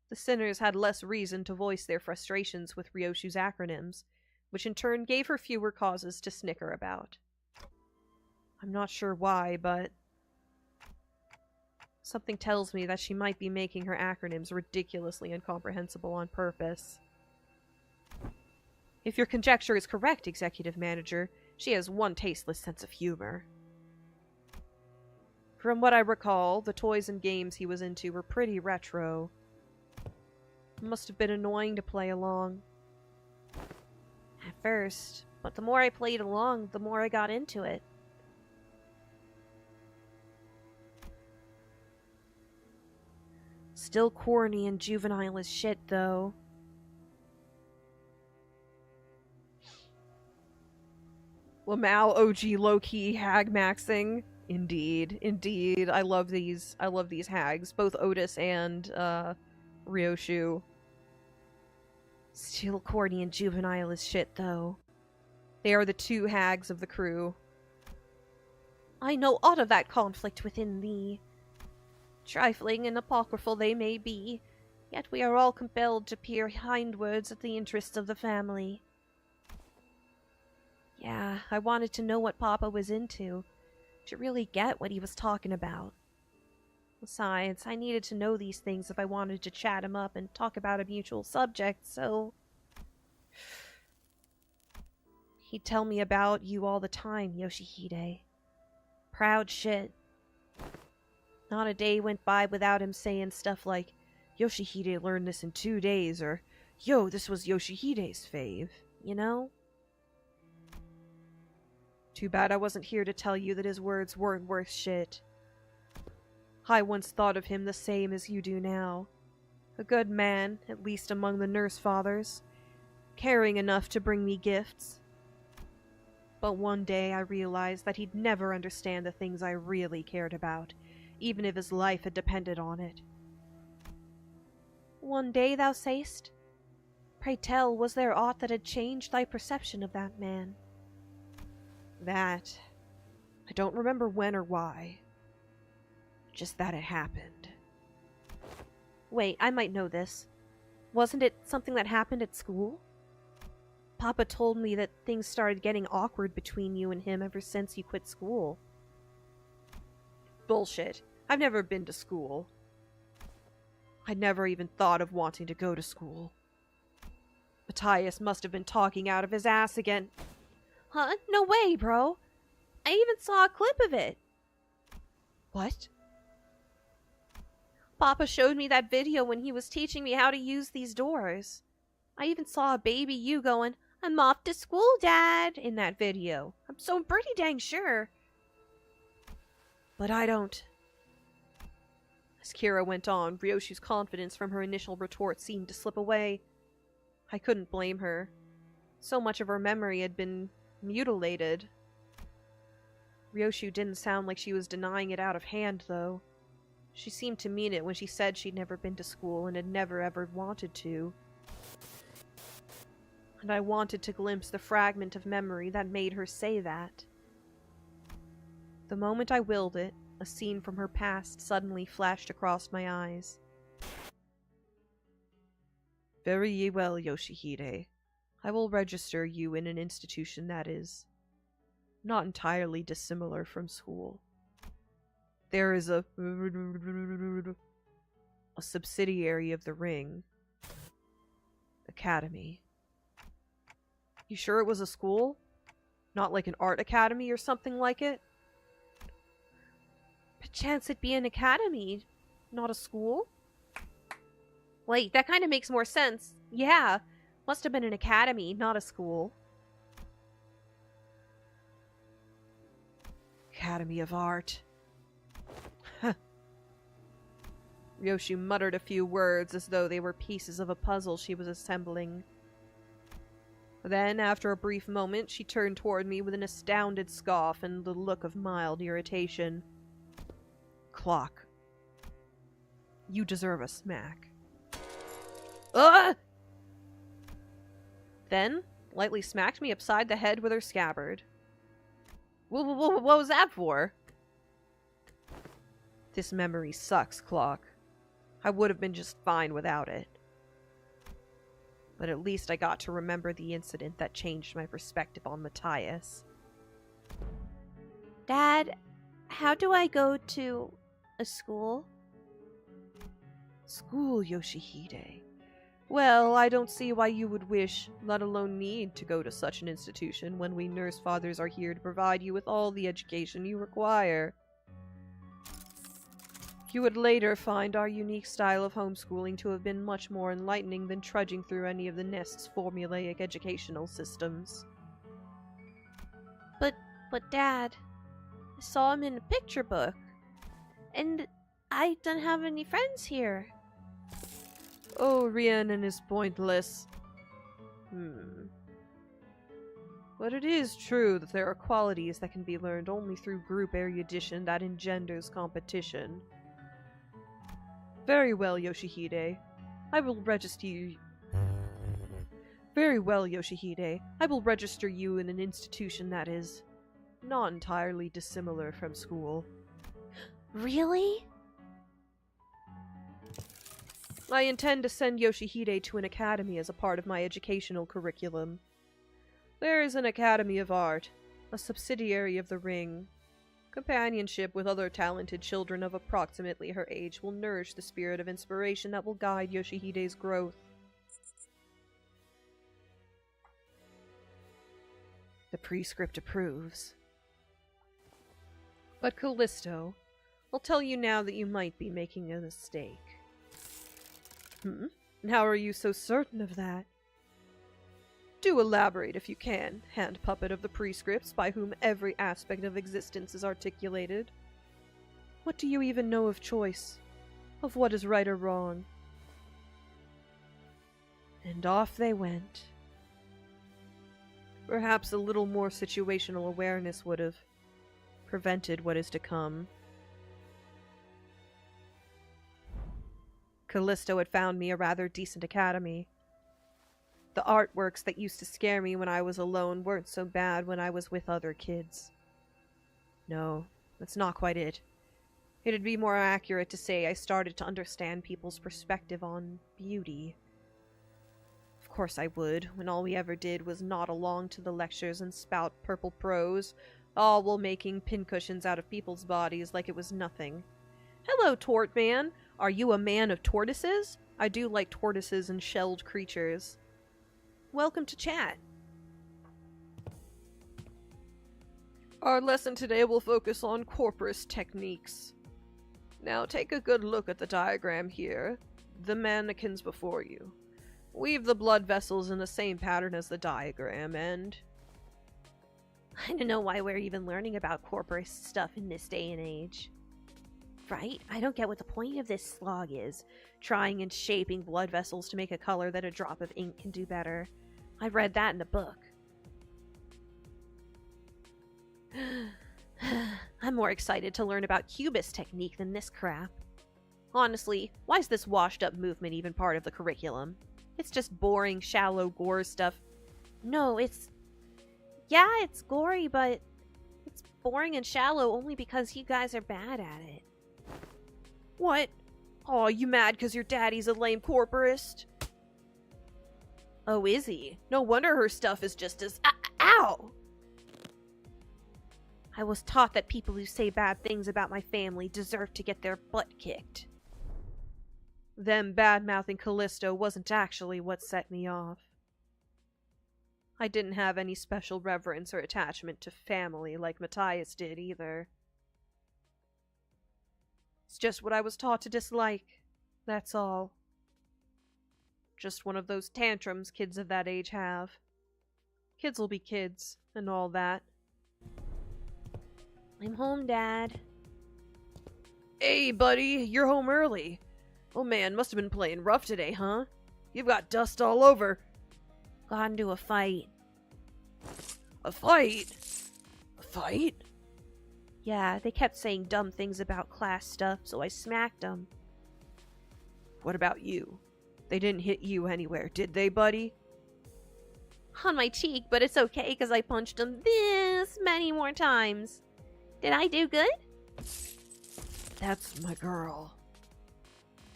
the sinners had less reason to voice their frustrations with Ryoshu's acronyms, which in turn gave her fewer causes to snicker about. I'm not sure why, but something tells me that she might be making her acronyms ridiculously incomprehensible on purpose. If your conjecture is correct, Executive Manager, she has one tasteless sense of humor. From what I recall, the toys and games he was into were pretty retro. It must have been annoying to play along. At first, but the more I played along, the more I got into it. Still corny and juvenile as shit, though. Lamau OG low-key hag maxing. Indeed. I love these hags, both Otis and Ryoshu. Still corny and juvenile as shit, though. They are the two hags of the crew. I know aught of that conflict within thee. Trifling and apocryphal they may be, yet we are all compelled to peer hindwards at the interests of the family. Yeah, I wanted to know what Papa was into, to really get what he was talking about. Besides, I needed to know these things if I wanted to chat him up and talk about a mutual subject, so... He'd tell me about you all the time, Yoshihide. Proud shit. Not a day went by without him saying stuff like, Yoshihide learned this in 2 days, or, yo, this was Yoshihide's fave, you know? Too bad I wasn't here to tell you that his words weren't worth shit. I once thought of him the same as you do now. A good man, at least among the nurse fathers, caring enough to bring me gifts. But one day I realized that he'd never understand the things I really cared about, even if his life had depended on it. One day, thou sayst? Pray tell, was there aught that had changed thy perception of that man? That. I don't remember when or why. Just that it happened. Wait, I might know this. Wasn't it something that happened at school? Papa told me that things started getting awkward between you and him ever since you quit school. Bullshit. I've never been to school. I'd never even thought of wanting to go to school. Matthias must have been talking out of his ass again. Huh? No way, bro. I even saw a clip of it. What? Papa showed me that video when he was teaching me how to use these doors. I even saw a baby you going, "I'm off to school, Dad," in that video. I'm so pretty dang sure. But I don't. As Kira went on, Ryoshu's confidence from her initial retort seemed to slip away. I couldn't blame her. So much of her memory had been mutilated. Ryoshu didn't sound like she was denying it out of hand, though. She seemed to mean it when she said she'd never been to school and had never ever wanted to. And I wanted to glimpse the fragment of memory that made her say that. The moment I willed it, a scene from her past suddenly flashed across my eyes. Very well, Yoshihide. I will register you in an institution that is not entirely dissimilar from school. There is a subsidiary of the ring. Academy. You sure it was a school? Not like an art academy or something like it? Perchance it'd be an academy, not a school? Wait, that kind of makes more sense. Yeah, must have been an academy, not a school. Academy of Art. Ryoshu muttered a few words as though they were pieces of a puzzle she was assembling. Then, after a brief moment, she turned toward me with an astounded scoff and the look of mild irritation. Clock. You deserve a smack. Ugh! Then, lightly smacked me upside the head with her scabbard. What was that for? This memory sucks, Clock. I would have been just fine without it. But at least I got to remember the incident that changed my perspective on Matthias. Dad, how do I go to a school? School, Yoshihide. Well, I don't see why you would wish, let alone need, to go to such an institution when we nurse fathers are here to provide you with all the education you require. You would later find our unique style of homeschooling to have been much more enlightening than trudging through any of the nest's formulaic educational systems. But Dad, I saw him in a picture book, and I don't have any friends here. Oh, Rhiannon is pointless. But it is true that there are qualities that can be learned only through group erudition that engenders competition. Very well, Yoshihide. I will register you. Very well, Yoshihide. I will register you in an institution that is not entirely dissimilar from school. Really? I intend to send Yoshihide to an academy as a part of my educational curriculum. There is an Academy of Art, a subsidiary of the Ring. Companionship with other talented children of approximately her age will nourish the spirit of inspiration that will guide Yoshihide's growth. The prescript approves. But Callisto, I'll tell you now that you might be making a mistake. How are you so certain of that? Do elaborate if you can, hand puppet of the prescripts by whom every aspect of existence is articulated. What do you even know of choice? Of what is right or wrong? And off they went. Perhaps a little more situational awareness would have prevented what is to come. Callisto had found me a rather decent academy. The artworks that used to scare me when I was alone weren't so bad when I was with other kids. No, that's not quite it. It'd be more accurate to say I started to understand people's perspective on beauty. Of course I would, when all we ever did was nod along to the lectures and spout purple prose, all while making pincushions out of people's bodies like it was nothing. Hello, Tort Man! Are you a man of tortoises? I do like tortoises and shelled creatures. Welcome to chat. Our lesson today will focus on corporist techniques. Now take a good look at the diagram here, the mannequins before you. Weave the blood vessels in the same pattern as the diagram, and... I don't know why we're even learning about corporist stuff in this day and age. Right? I don't get what the point of this slog is. Trying and shaping blood vessels to make a color that a drop of ink can do better. I read that in a book. I'm more excited to learn about Cubist technique than this crap. Honestly, why is this washed-up movement even part of the curriculum? It's just boring, shallow gore stuff. No, it's... Yeah, it's gory, but it's boring and shallow only because you guys are bad at it. What? Aw, you mad because your daddy's a lame corporist? Oh, is he? No wonder her stuff is just as... Ow! I was taught that people who say bad things about my family deserve to get their butt kicked. Them bad-mouthing Callisto wasn't actually what set me off. I didn't have any special reverence or attachment to family like Matthias did either. It's just what I was taught to dislike, that's all. Just one of those tantrums kids of that age have. Kids will be kids, and all that. I'm home, Dad. Hey, buddy, you're home early. Oh man, must have been playing rough today, huh? You've got dust all over. Got into a fight. A fight? A fight? Yeah, they kept saying dumb things about class stuff, so I smacked them. What about you? They didn't hit you anywhere, did they, buddy? On my cheek, but it's okay because I punched them this many more times. Did I do good? That's my girl.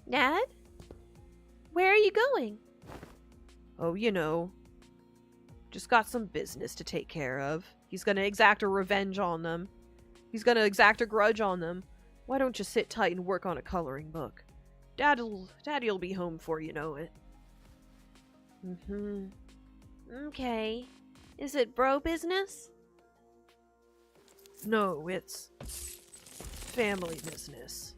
Dad? Where are you going? Oh, you know. Just got some business to take care of. He's gonna exact a revenge on them. He's gonna exact a grudge on them. Why don't you sit tight and work on a coloring book? Daddy'll be home before you know it. Okay. Is it bro business? No, it's family business.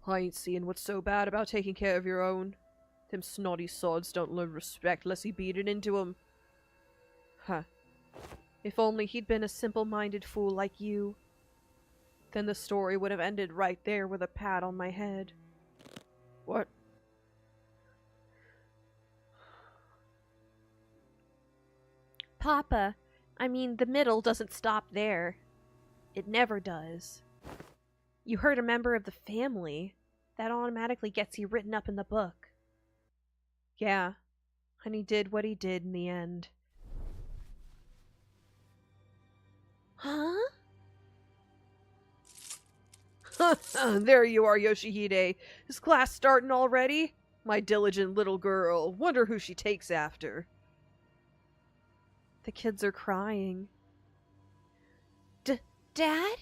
I ain't seeing what's so bad about taking care of your own. Them snotty sods don't learn respect less he beat it into 'em. Huh. If only he'd been a simple-minded fool like you. Then the story would have ended right there with a pat on my head. What? Papa, I mean, the middle doesn't stop there. It never does. You hurt a member of the family. That automatically gets you written up in the book. Yeah, and he did what he did in the end. Huh? There you are, Yoshihide. Is class starting already? My diligent little girl. Wonder who she takes after. The kids are crying. Dad?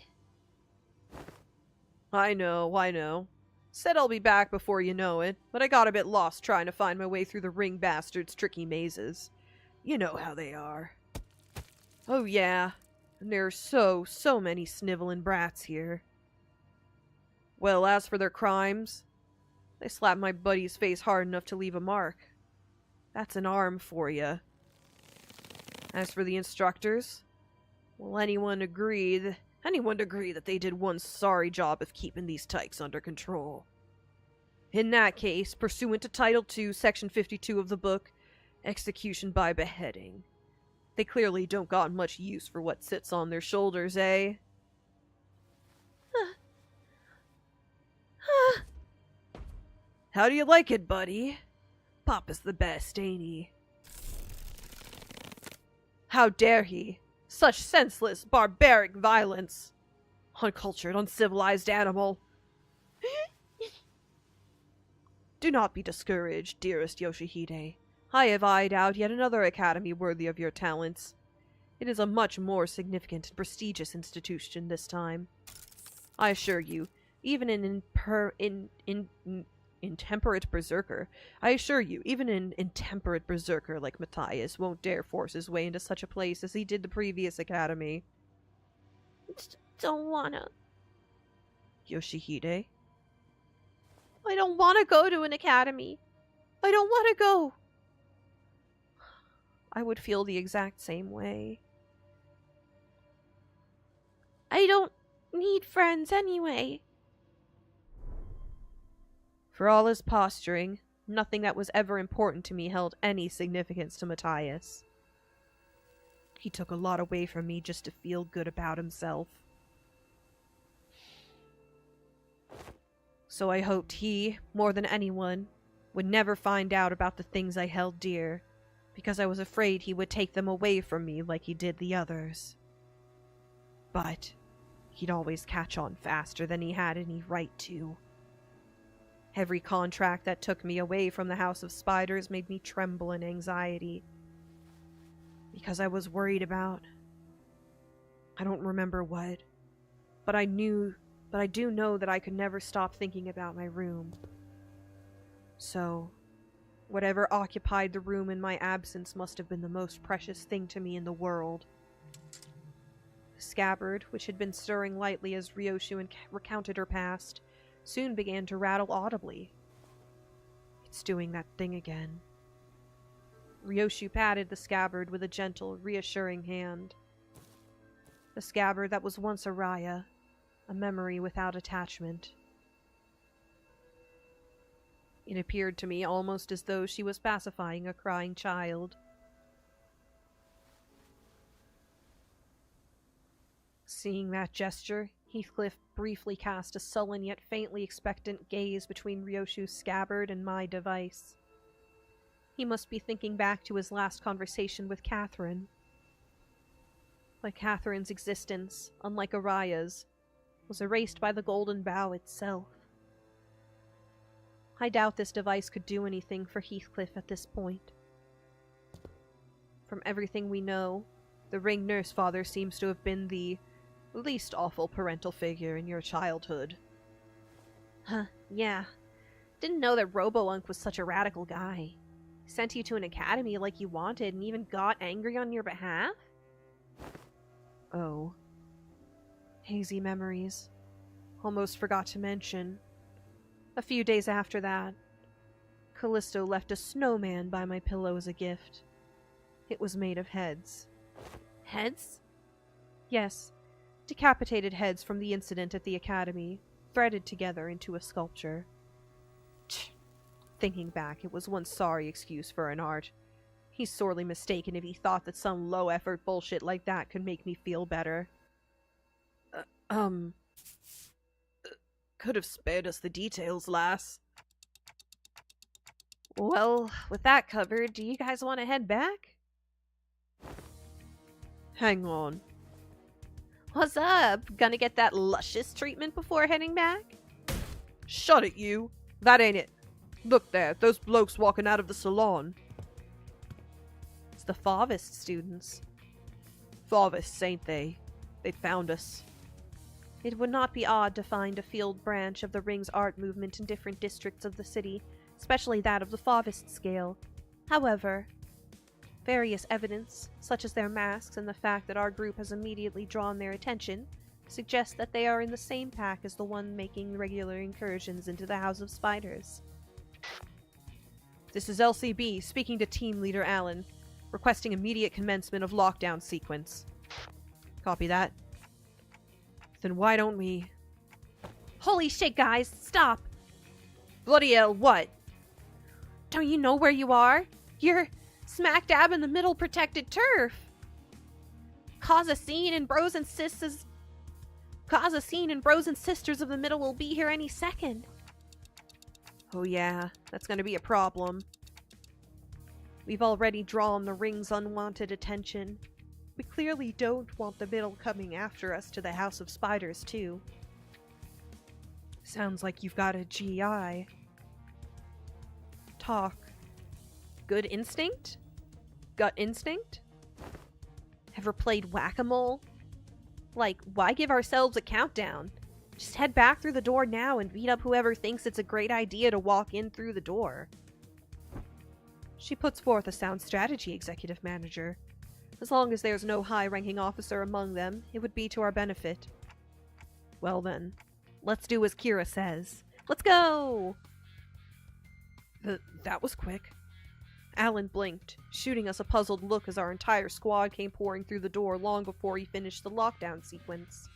I know. Said I'll be back before you know it, but I got a bit lost trying to find my way through the ring bastards' tricky mazes. You know how they are. Oh yeah, and there are so many sniveling brats here. Well, as for their crimes, they slapped my buddy's face hard enough to leave a mark. That's an arm for you. As for the instructors, well, anyone agree that they did one sorry job of keeping these tykes under control. In that case, pursuant to Title II, Section 52 of the book, execution by beheading. They clearly don't got much use for what sits on their shoulders, eh? How do you like it, buddy? Papa's the best, ain't he? How dare he? Such senseless, barbaric violence! Uncultured, uncivilized animal! Do not be discouraged, dearest Yoshihide. I have eyed out yet another academy worthy of your talents. It is a much more significant and prestigious institution this time. I assure you, even an intemperate berserker like Matthias won't dare force his way into such a place as he did the previous academy. Don't wanna. Yoshihide? I don't wanna go to an academy. I don't wanna go. I would feel the exact same way. I don't need friends anyway. For all his posturing, nothing that was ever important to me held any significance to Matthias. He took a lot away from me just to feel good about himself. So I hoped he, more than anyone, would never find out about the things I held dear, because I was afraid he would take them away from me like he did the others. But he'd always catch on faster than he had any right to. Every contract that took me away from the House of Spiders made me tremble in anxiety. Because I was worried about... I don't remember what. But I do know that I could never stop thinking about my room. So, whatever occupied the room in my absence must have been the most precious thing to me in the world. The scabbard, which had been stirring lightly as Ryoshu recounted her past, soon began to rattle audibly. It's doing that thing again. Ryoshu patted the scabbard with a gentle, reassuring hand. The scabbard that was once a Raya, a memory without attachment. It appeared to me almost as though she was pacifying a crying child. Seeing that gesture, Heathcliff briefly cast a sullen yet faintly expectant gaze between Ryoshu's scabbard and my device. He must be thinking back to his last conversation with Catherine. But Catherine's existence, unlike Araya's, was erased by the golden bough itself. I doubt this device could do anything for Heathcliff at this point. From everything we know, the ring nurse father seems to have been the least awful parental figure in your childhood. Huh, yeah. Didn't know that Robo-Unk was such a radical guy. Sent you to an academy like you wanted and even got angry on your behalf? Oh. Hazy memories. Almost forgot to mention. A few days after that, Callisto left a snowman by my pillow as a gift. It was made of heads. Heads? Yes, decapitated heads from the incident at the academy, threaded together into a sculpture. Thinking back, it was one sorry excuse for an art. He's sorely mistaken if he thought that some low-effort bullshit like that could make me feel better. Could have spared us the details, lass. Well, with that covered, do you guys want to head back? Hang on. What's up? Gonna get that luscious treatment before heading back? Shut it, you! That ain't it. Look there, those blokes walking out of the salon. It's the Fauvist students. Fauvists, ain't they? They found us. It would not be odd to find a field branch of the Ring's art movement in different districts of the city, especially that of the Fauvist scale. However, various evidence, such as their masks and the fact that our group has immediately drawn their attention, suggests that they are in the same pack as the one making regular incursions into the House of Spiders. This is LCB, speaking to Team Leader Allen, requesting immediate commencement of lockdown sequence. Copy that. Then why don't we... Holy shit, guys! Stop! Bloody hell, what? Don't you know where you are? You're smack dab in the middle protected turf! Cause a scene and bros and sisters of the middle will be here any second. Oh yeah, that's gonna be a problem. We've already drawn the ring's unwanted attention. We clearly don't want the middle coming after us to the House of Spiders, too. Sounds like you've got a GI. Talk. Good instinct? Gut instinct? Ever played whack-a-mole? Like, why give ourselves a countdown? Just head back through the door now and beat up whoever thinks it's a great idea to walk in through the door. She puts forth a sound strategy, Executive Manager. As long as there's no high-ranking officer among them, it would be to our benefit. Well then, let's do as Kira says. Let's go! That was quick. Alan blinked, shooting us a puzzled look as our entire squad came pouring through the door long before he finished the lockdown sequence.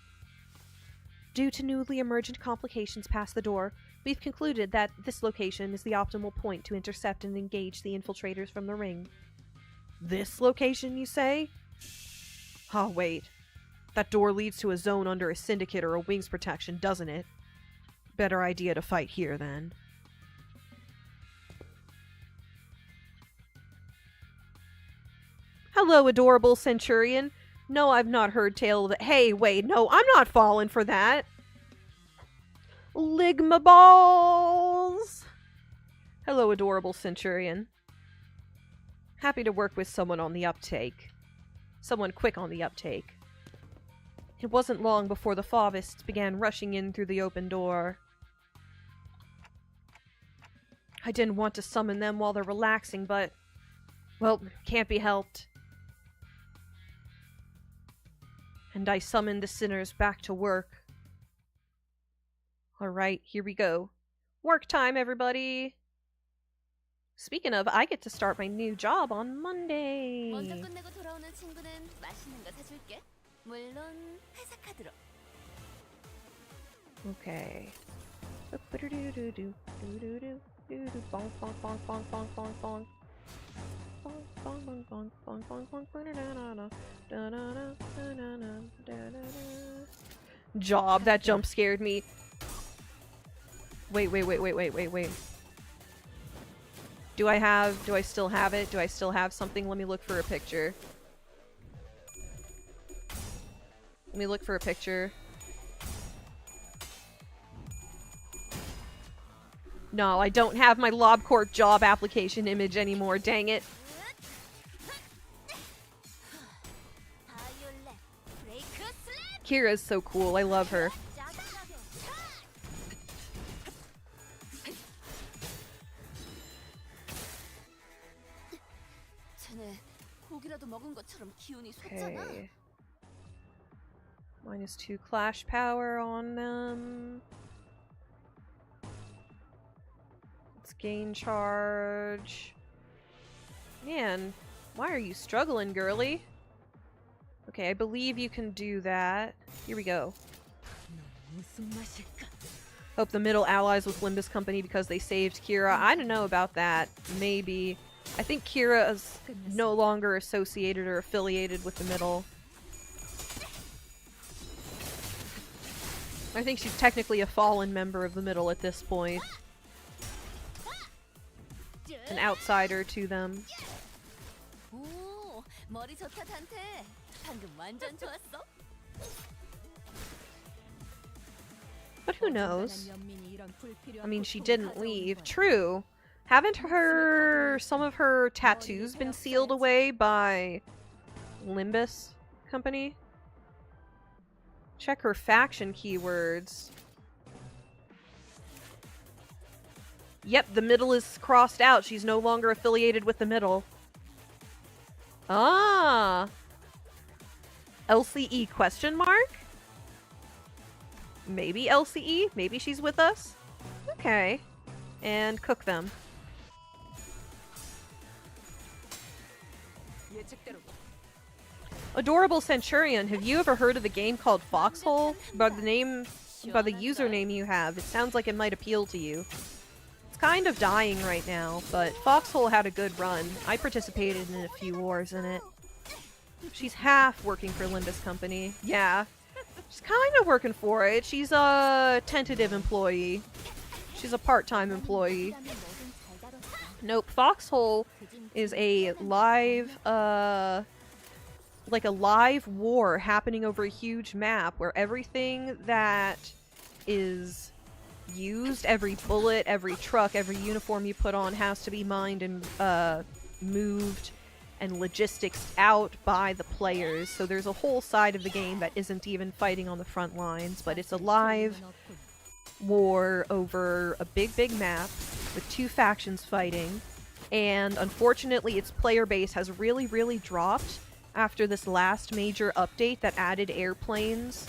Due to newly emergent complications past the door, we've concluded that this location is the optimal point to intercept and engage the infiltrators from the ring. This location, you say? Oh, wait. That door leads to a zone under a syndicate or a wing's protection, doesn't it? Better idea to fight here, then. Hello, adorable Centurion. No, I've not heard tale of it. Hey, wait, no, I'm not falling for that. Ligma balls! Hello, adorable Centurion. Happy to work with someone on the uptake. Someone quick on the uptake. It wasn't long before the Fauvists began rushing in through the open door. I didn't want to summon them while they're relaxing, but... well, can't be helped. And I summoned the sinners back to work. Alright, here we go. Work time, everybody! Speaking of, I get to start my new job on Monday! 먼저 끝내고 돌아오는 친구는 맛있는 거 사줄게. 물론 회사 카드로. Okay. Bonk, bonk, bonk, bonk, bonk, bonk, bonk. Job, that jump scared me. Wait. Do I still have it? Do I still have something? Let me look for a picture. Let me look for a picture. No, I don't have my LobCorp job application image anymore, dang it. Kira's so cool, I love her. Okay. -2 clash power on them. Let's gain charge. Man, why are you struggling, girly? Okay, I believe you can do that. Here we go. Hope the middle allies with Limbus Company because they saved Kira. I don't know about that. Maybe. I think Kira is no longer associated or affiliated with the middle. I think she's technically a fallen member of the middle at this point. An outsider to them. 오, 머리 좋다 단테. 방금 완전 좋았어. But who knows? I mean, she didn't leave. True. Haven't some of her tattoos been sealed away by Limbus Company? Check her faction keywords. Yep, the middle is crossed out. She's no longer affiliated with the middle. Ah! LCE question mark? Maybe LCE? Maybe she's with us? Okay. And cook them. Adorable Centurion, have you ever heard of the game called Foxhole? By the username you have, it sounds like it might appeal to you. It's kind of dying right now, but Foxhole had a good run. I participated in a few wars in it. She's half working for Limbus Company. Yeah. She's kind of working for it. She's a tentative employee. She's a part-time employee. Nope, Foxhole is a live, like a live war happening over a huge map where everything that is used, every bullet, every truck, every uniform you put on has to be mined and moved and logistics out by the players. So there's a whole side of the game that isn't even fighting on the front lines, but it's a live war over a big map with two factions fighting. And unfortunately, its player base has really dropped after this last major update that added airplanes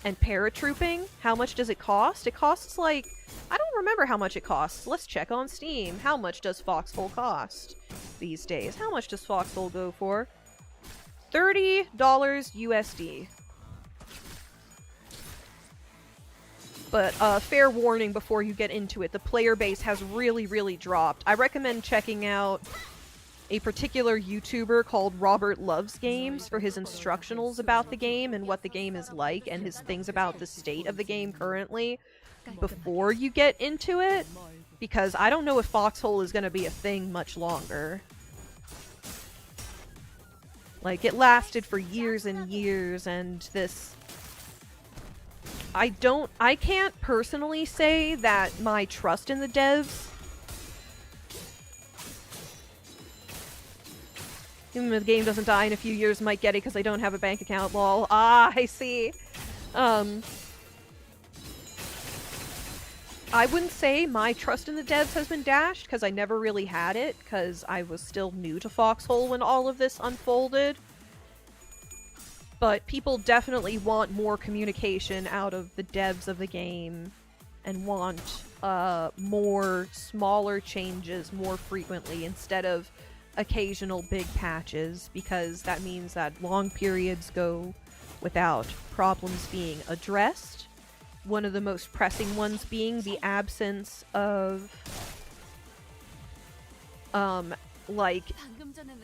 and paratrooping. How much does it cost? It costs like... I don't remember how much it costs. Let's check on Steam. How much does Foxhole cost these days? How much does Foxhole go for? $30 USD. But fair warning before you get into it, the player base has really dropped. I recommend checking out a particular YouTuber called Robert Loves Games for his instructionals about the game and what the game is like and his things about the state of the game currently before you get into it, because I don't know if Foxhole is going to be a thing much longer. Like, it lasted for years and years, and this... I can't personally say that my trust in the devs... Even if the game doesn't die in a few years, might get it because I don't have a bank account, lol. Ah, I see. I wouldn't say my trust in the devs has been dashed, because I never really had it, because I was still new to Foxhole when all of this unfolded. But people definitely want more communication out of the devs of the game, and want more smaller changes more frequently instead of occasional big patches, because that means that long periods go without problems being addressed. One of the most pressing ones being the absence of like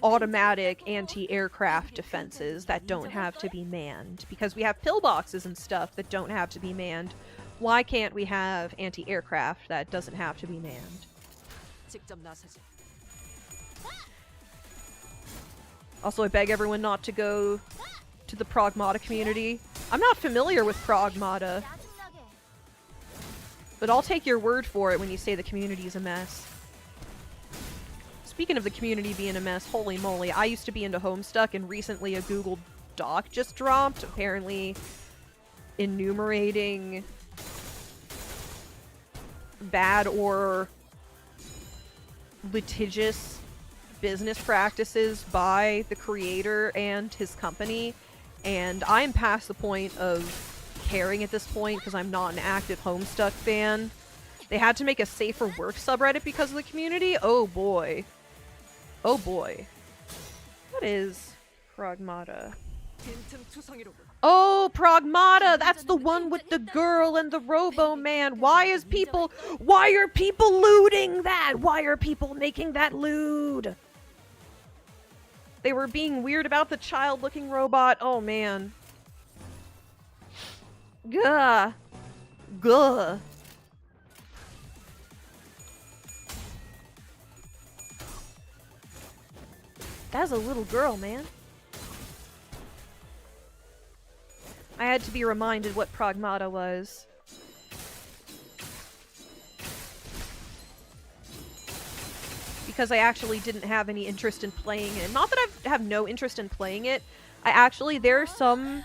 automatic anti-aircraft defenses that don't have to be manned, because we have pillboxes and stuff that don't have to be manned. Why can't we have anti-aircraft that doesn't have to be manned? Also, I beg everyone not to go to the Pragmata community. I'm not familiar with Pragmata, but I'll take your word for it when you say the community's a mess. Speaking of the community being a mess, holy moly, I used to be into Homestuck, and recently a Google Doc just dropped, apparently enumerating bad or litigious business practices by the creator and his company, and I'm past the point of caring at this point because I'm not an active Homestuck fan. They had to make a safer work subreddit because of the community. Oh boy. Oh boy. What is Pragmata? Oh, Pragmata! That's the one with the girl and the Robo-Man! Why are people looting that? Why are people making that lewd? They were being weird about the child-looking robot. Oh, man. Gah. Gah. That's a little girl, man. I had to be reminded what Pragmata was. Because I actually didn't have any interest in playing it. Not that I have no interest in playing it. There are some...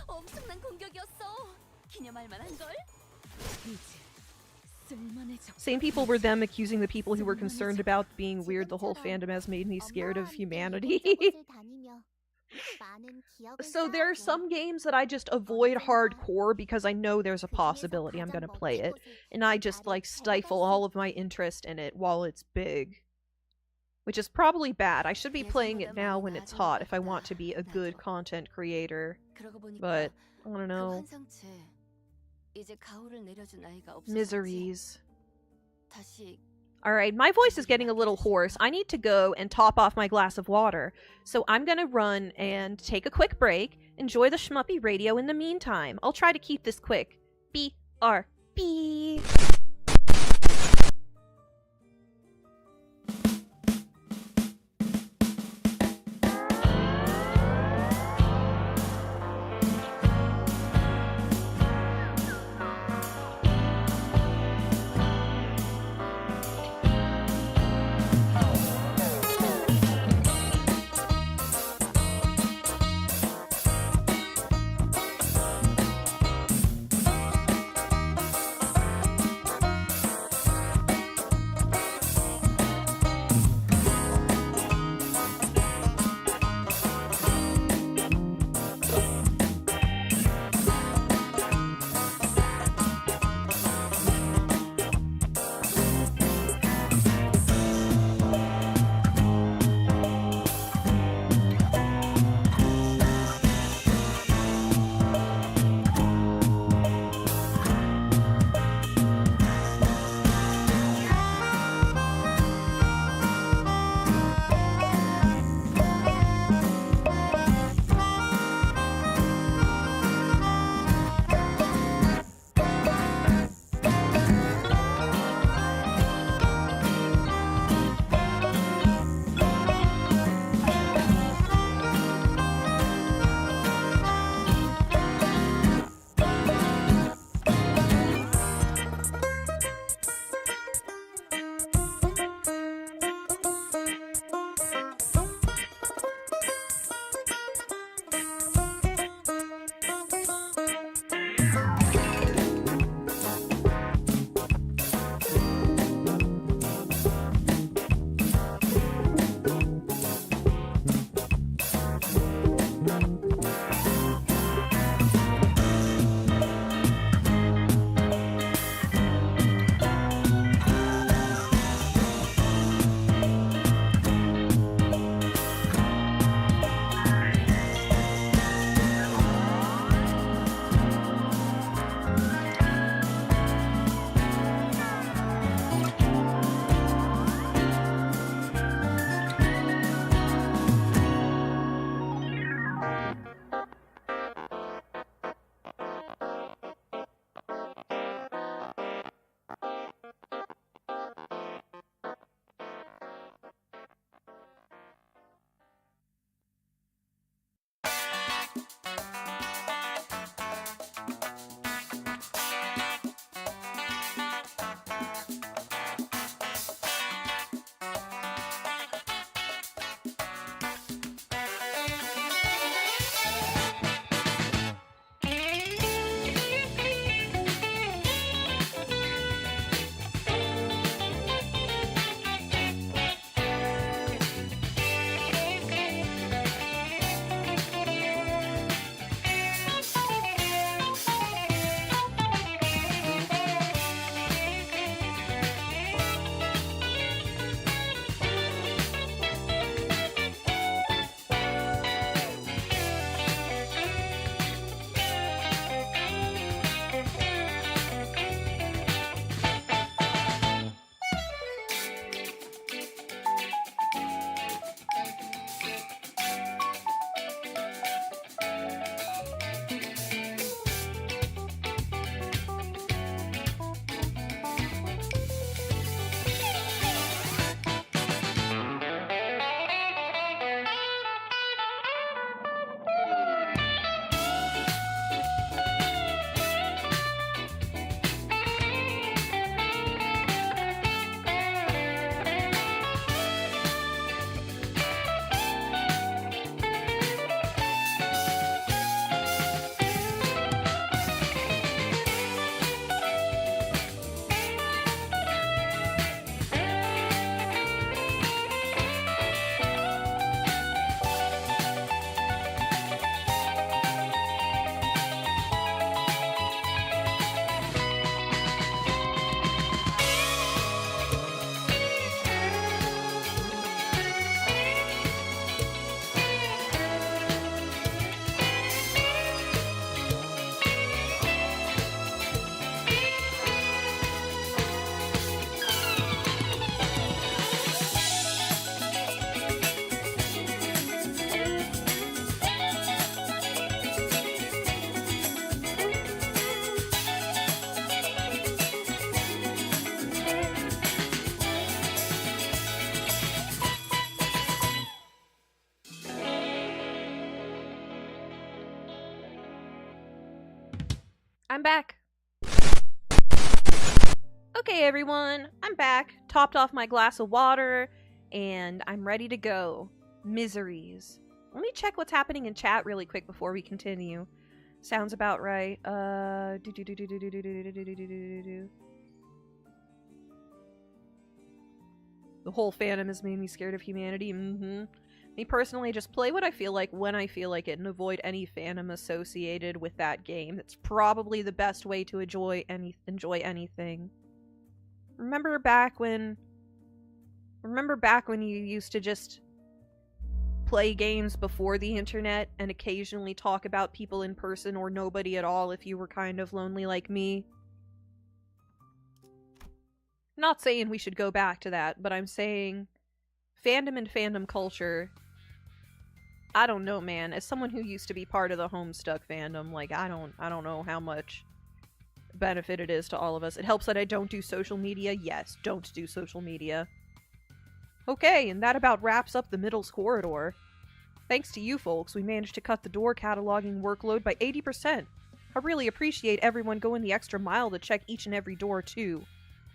Same people were them accusing the people who were concerned about being weird. The whole fandom has made me scared of humanity. So there are some games that I just avoid hardcore because I know there's a possibility I'm gonna play it. And I just, like, stifle all of my interest in it while it's big. Which is probably bad. I should be playing it now when it's hot if I want to be a good content creator. But, I don't know. Miseries. Alright, my voice is getting a little hoarse. I need to go and top off my glass of water. So I'm gonna run and take a quick break. Enjoy the Shmuppi radio in the meantime. I'll try to keep this quick. BRB. I'm back. Okay, everyone, I'm back. Topped off my glass of water, and I'm ready to go. Miseries. Let me check what's happening in chat really quick before we continue. Sounds about right. The whole fandom has made me scared of humanity. Me personally, just play what I feel like when I feel like it and avoid any fandom associated with that game. That's probably the best way to enjoy anything. Remember back when you used to just play games before the internet and occasionally talk about people in person or nobody at all if you were kind of lonely like me? Not saying we should go back to that, but I'm saying fandom and fandom culture, I don't know, man. As someone who used to be part of the Homestuck fandom, like, I don't know how much benefit it is to all of us. It helps that I don't do social media. Yes, don't do social media. Okay, and that about wraps up the middle's corridor. Thanks to you folks, we managed to cut the door cataloging workload by 80%. I really appreciate everyone going the extra mile to check each and every door, too.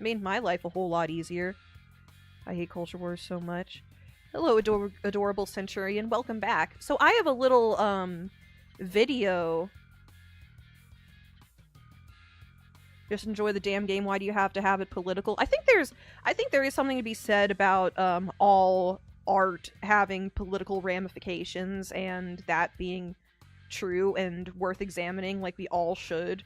It made my life a whole lot easier. I hate culture wars so much. Hello, adorable Centurion. Welcome back. So I have a little, video. Just enjoy the damn game. Why do you have to have it political? I think there is something to be said about, all art having political ramifications and that being true and worth examining. Like, we all should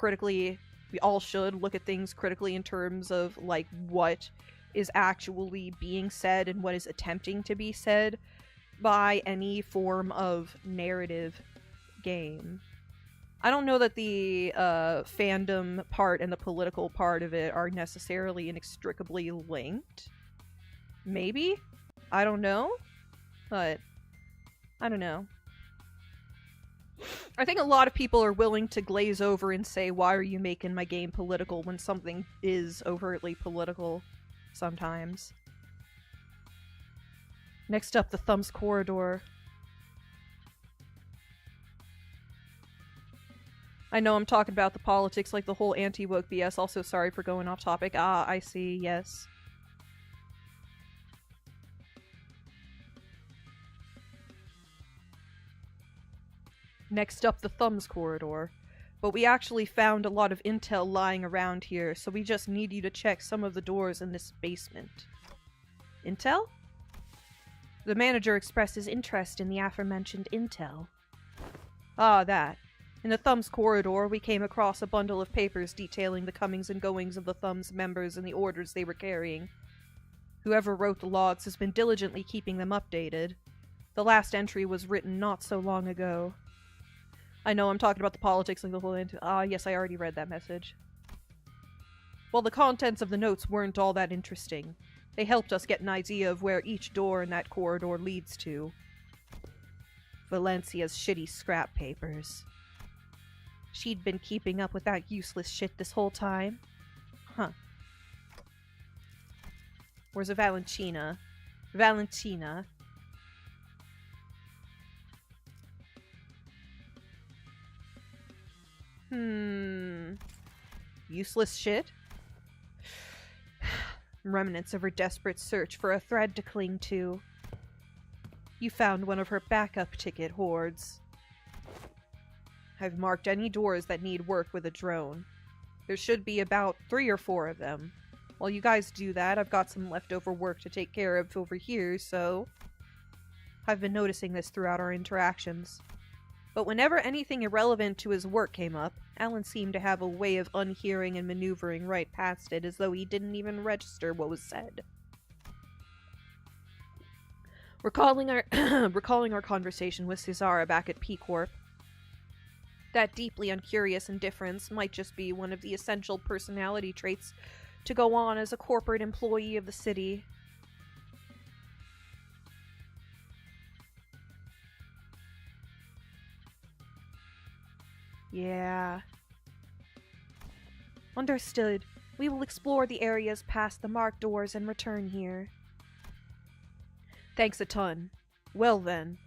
look at things critically in terms of, like, what is actually being said and what is attempting to be said by any form of narrative game. I don't know that the fandom part and the political part of it are necessarily inextricably linked. Maybe? I don't know. But I don't know. I think a lot of people are willing to glaze over and say, why are you making my game political, when something is overtly political sometimes. Next up, the Thumbs Corridor. I know I'm talking about the politics like the whole anti-woke BS, also sorry for going off topic. Ah, I see, yes. Next up, the Thumbs Corridor. But we actually found a lot of intel lying around here, so we just need you to check some of the doors in this basement. Intel? The manager expresses interest in the aforementioned intel. Ah, that. In the Thumbs Corridor, we came across a bundle of papers detailing the comings and goings of the Thumbs members and the orders they were carrying. Whoever wrote the logs has been diligently keeping them updated. The last entry was written not so long ago. I know I'm talking about the politics like the whole yes, I already read that message. Well, the contents of the notes weren't all that interesting. They helped us get an idea of where each door in that corridor leads to. Valencia's shitty scrap papers. She'd been keeping up with that useless shit this whole time. Huh. Where's a Valentina? Valentina. Useless shit? Remnants of her desperate search for a thread to cling to. You found one of her backup ticket hoards. I've marked any doors that need work with a drone. There should be about 3 or 4 of them. While you guys do that, I've got some leftover work to take care of over here, so... I've been noticing this throughout our interactions. But whenever anything irrelevant to his work came up, Alan seemed to have a way of unhearing and maneuvering right past it as though he didn't even register what was said. Recalling our conversation with Cesara back at P-Corp, that deeply uncurious indifference might just be one of the essential personality traits to go on as a corporate employee of the city. Yeah. Understood. We will explore the areas past the marked doors and return here. Thanks a ton. Well then.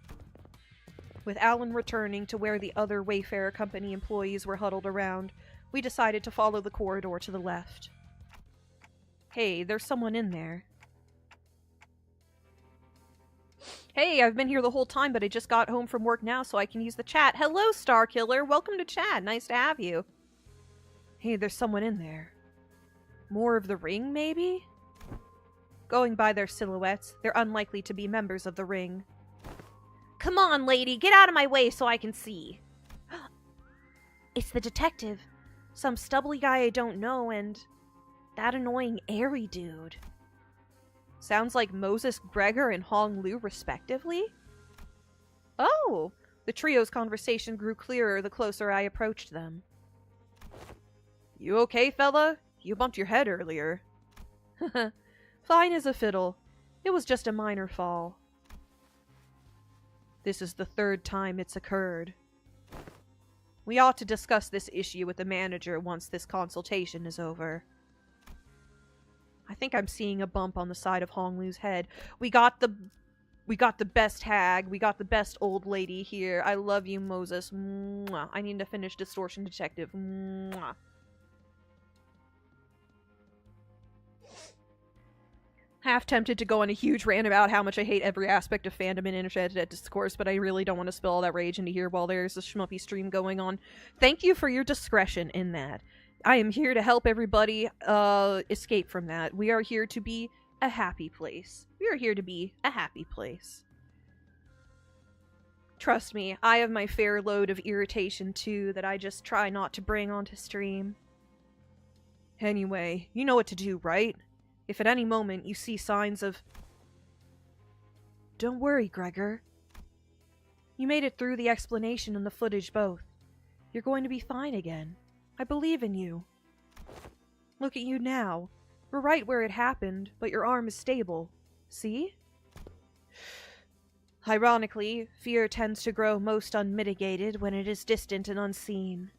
With Alan returning to where the other Wayfarer Company employees were huddled around, we decided to follow the corridor to the left. Hey, there's someone in there. Hey, I've been here the whole time, but I just got home from work now, so I can use the chat. Hello, Starkiller. Welcome to chat. Nice to have you. Hey, there's someone in there. More of the ring, maybe? Going by their silhouettes, they're unlikely to be members of the ring. Come on, lady, get out of my way so I can see. It's the detective. Some stubbly guy I don't know, and that annoying airy dude. Sounds like Moses, Gregor, and Hong Lu, respectively? Oh! The trio's conversation grew clearer the closer I approached them. You okay, fella? You bumped your head earlier. Fine as a fiddle. It was just a minor fall. This is the third time it's occurred. We ought to discuss this issue with the manager once this consultation is over. I think I'm seeing a bump on the side of Hong Lu's head. We got the best hag. We got the best old lady here. I love you, Moses. Mwah. I need to finish Distortion Detective. Mwah. Half tempted to go on a huge rant about how much I hate every aspect of fandom and internet discourse, but I really don't want to spill all that rage into here while there's a Shmuppi stream going on. Thank you for your discretion in that. I am here to help everybody escape from that. We are here to be a happy place. We are here to be a happy place. Trust me, I have my fair load of irritation too that I just try not to bring onto stream. Anyway, you know what to do, right? If at any moment you see signs of... Don't worry, Gregor. You made it through the explanation and the footage both. You're going to be fine again. I believe in you. Look at you now. We're right where it happened, but your arm is stable. See? Ironically, fear tends to grow most unmitigated when it is distant and unseen.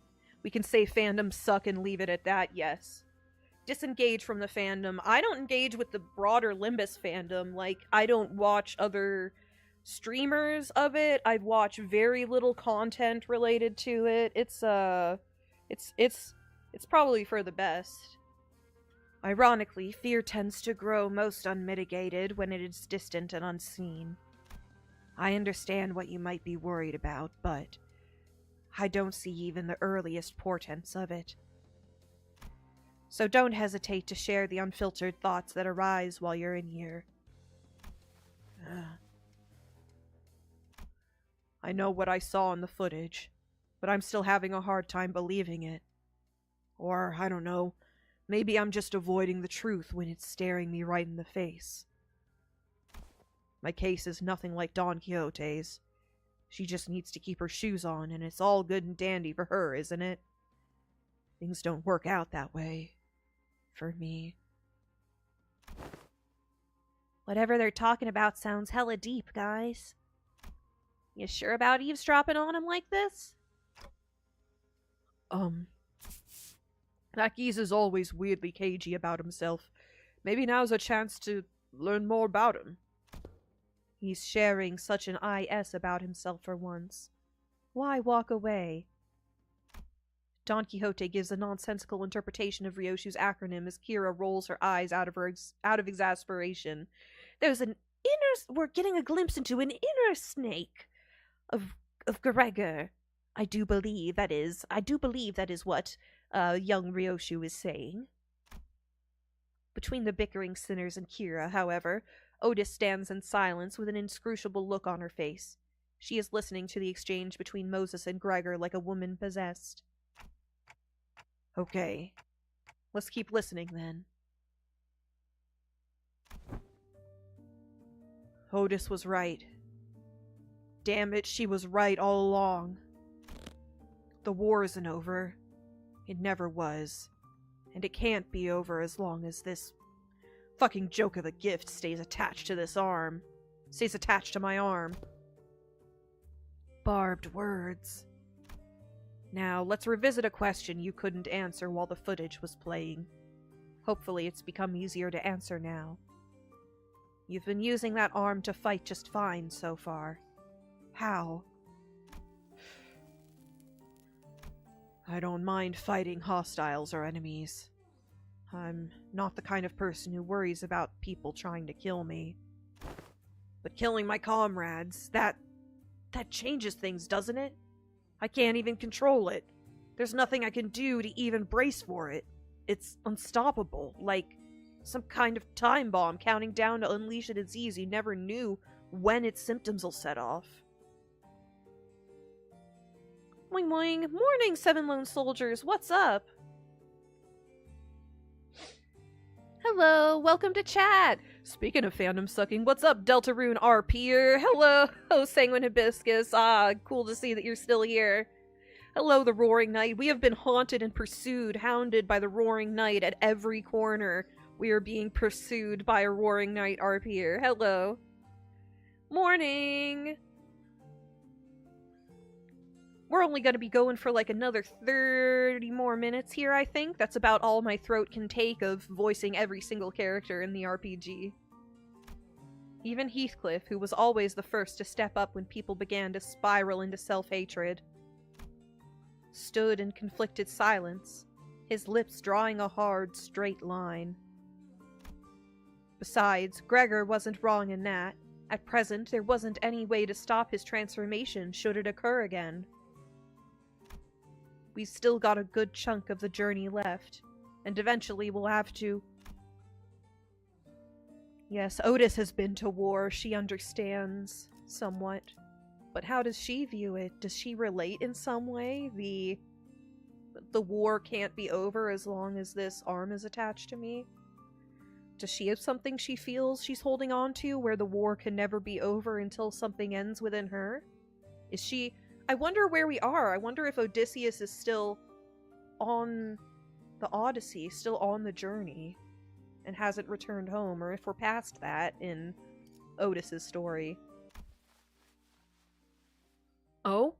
We can say fandoms suck and leave it at that, yes. Disengage from the fandom. I don't engage with the broader Limbus fandom. Like, I don't watch other streamers of it. I watch very little content related to it. It's probably for the best. Ironically, fear tends to grow most unmitigated when it is distant and unseen. I understand what you might be worried about, but I don't see even the earliest portents of it. So don't hesitate to share the unfiltered thoughts that arise while you're in here. I know what I saw in the footage, but I'm still having a hard time believing it. Or, I don't know, maybe I'm just avoiding the truth when it's staring me right in the face. My case is nothing like Don Quixote's. She just needs to keep her shoes on, and it's all good and dandy for her, isn't it? Things don't work out that way. For me. Whatever they're talking about sounds hella deep, guys. You sure about eavesdropping on him like this? That geese is always weirdly cagey about himself. Maybe now's a chance to learn more about him. He's sharing such an IS about himself for once. Why walk away? Don Quixote gives a nonsensical interpretation of Ryoshu's acronym as Kira rolls her eyes out of exasperation. There's an we're getting a glimpse into an inner snake of Gregor. I do believe that is what young Ryoshu is saying. Between the bickering sinners and Kira, however, Otis stands in silence with an inscrutable look on her face. She is listening to the exchange between Moses and Gregor like a woman possessed. Okay, let's keep listening then. Otis was right. Damn it, she was right all along. The war isn't over. It never was. And it can't be over as long as this fucking joke of a gift stays attached to this arm. Stays attached to my arm. Barbed words. Now, let's revisit a question you couldn't answer while the footage was playing. Hopefully it's become easier to answer now. You've been using that arm to fight just fine so far. How? I don't mind fighting hostiles or enemies. I'm not the kind of person who worries about people trying to kill me. But killing my comrades, that changes things, doesn't it? I can't even control it. There's nothing I can do to even brace for it. It's unstoppable, like some kind of time bomb counting down to unleash a disease you never knew when its symptoms will set off. Boing boing. Morning, 7 lone soldiers. What's up? Hello, welcome to chat. Speaking of fandom sucking, what's up, Deltarune RPer? Hello, Sanguine Hibiscus. Cool to see that you're still here. Hello, the Roaring Knight. We have been haunted and pursued, hounded by the Roaring Knight at every corner. We are being pursued by a Roaring Knight RPer. Hello. Morning. We're only going to be going for like another 30 more minutes here, I think. That's about all my throat can take of voicing every single character in the RPG. Even Heathcliff, who was always the first to step up when people began to spiral into self-hatred, stood in conflicted silence, his lips drawing a hard, straight line. Besides, Gregor wasn't wrong in that. At present, there wasn't any way to stop his transformation should it occur again. We've still got a good chunk of the journey left, and eventually we'll have to... Yes, Otis has been to war. She understands, somewhat. But how does she view it? Does she relate in some way? The war can't be over as long as this arm is attached to me? Does she have something she feels she's holding on to where the war can never be over until something ends within her? Is she... I wonder where we are. I wonder if Odysseus is still on the Odyssey, still on the journey, and hasn't returned home, or if we're past that in Otis's story. Oh?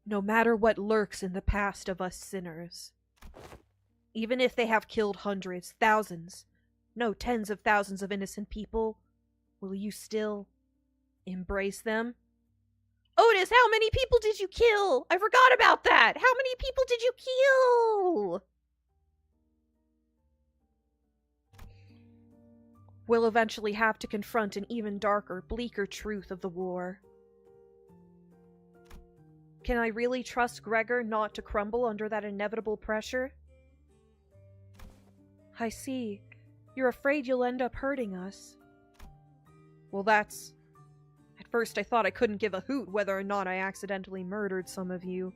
No matter what lurks in the past of us sinners, even if they have killed hundreds, thousands, no, tens of thousands of innocent people, will you still embrace them? Otis, how many people did you kill? I forgot about that! How many people did you kill? We'll eventually have to confront an even darker, bleaker truth of the war. Can I really trust Gregor not to crumble under that inevitable pressure? I see. You're afraid you'll end up hurting us. Well, that's... At first I thought I couldn't give a hoot whether or not I accidentally murdered some of you.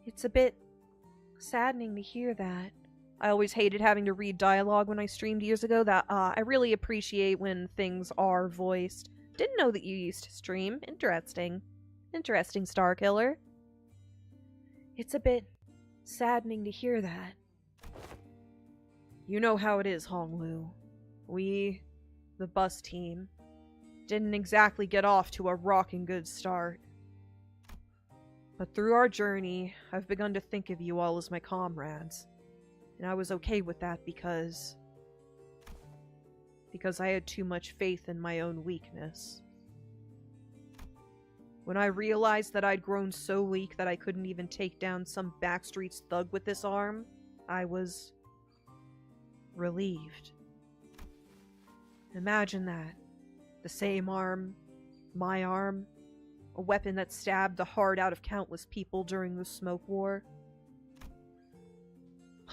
It's a bit saddening to hear that. I always hated having to read dialogue when I streamed years ago. I really appreciate when things are voiced. Didn't know that you used to stream. Interesting. Interesting, Starkiller. It's a bit saddening to hear that. You know how it is, Honglu. We, the bus team, didn't exactly get off to a rocking good start. But through our journey, I've begun to think of you all as my comrades. And I was okay with that because I had too much faith in my own weakness. When I realized that I'd grown so weak that I couldn't even take down some backstreets thug with this arm, I was relieved. Imagine that. The same arm, my arm, a weapon that stabbed the heart out of countless people during the Smoke War.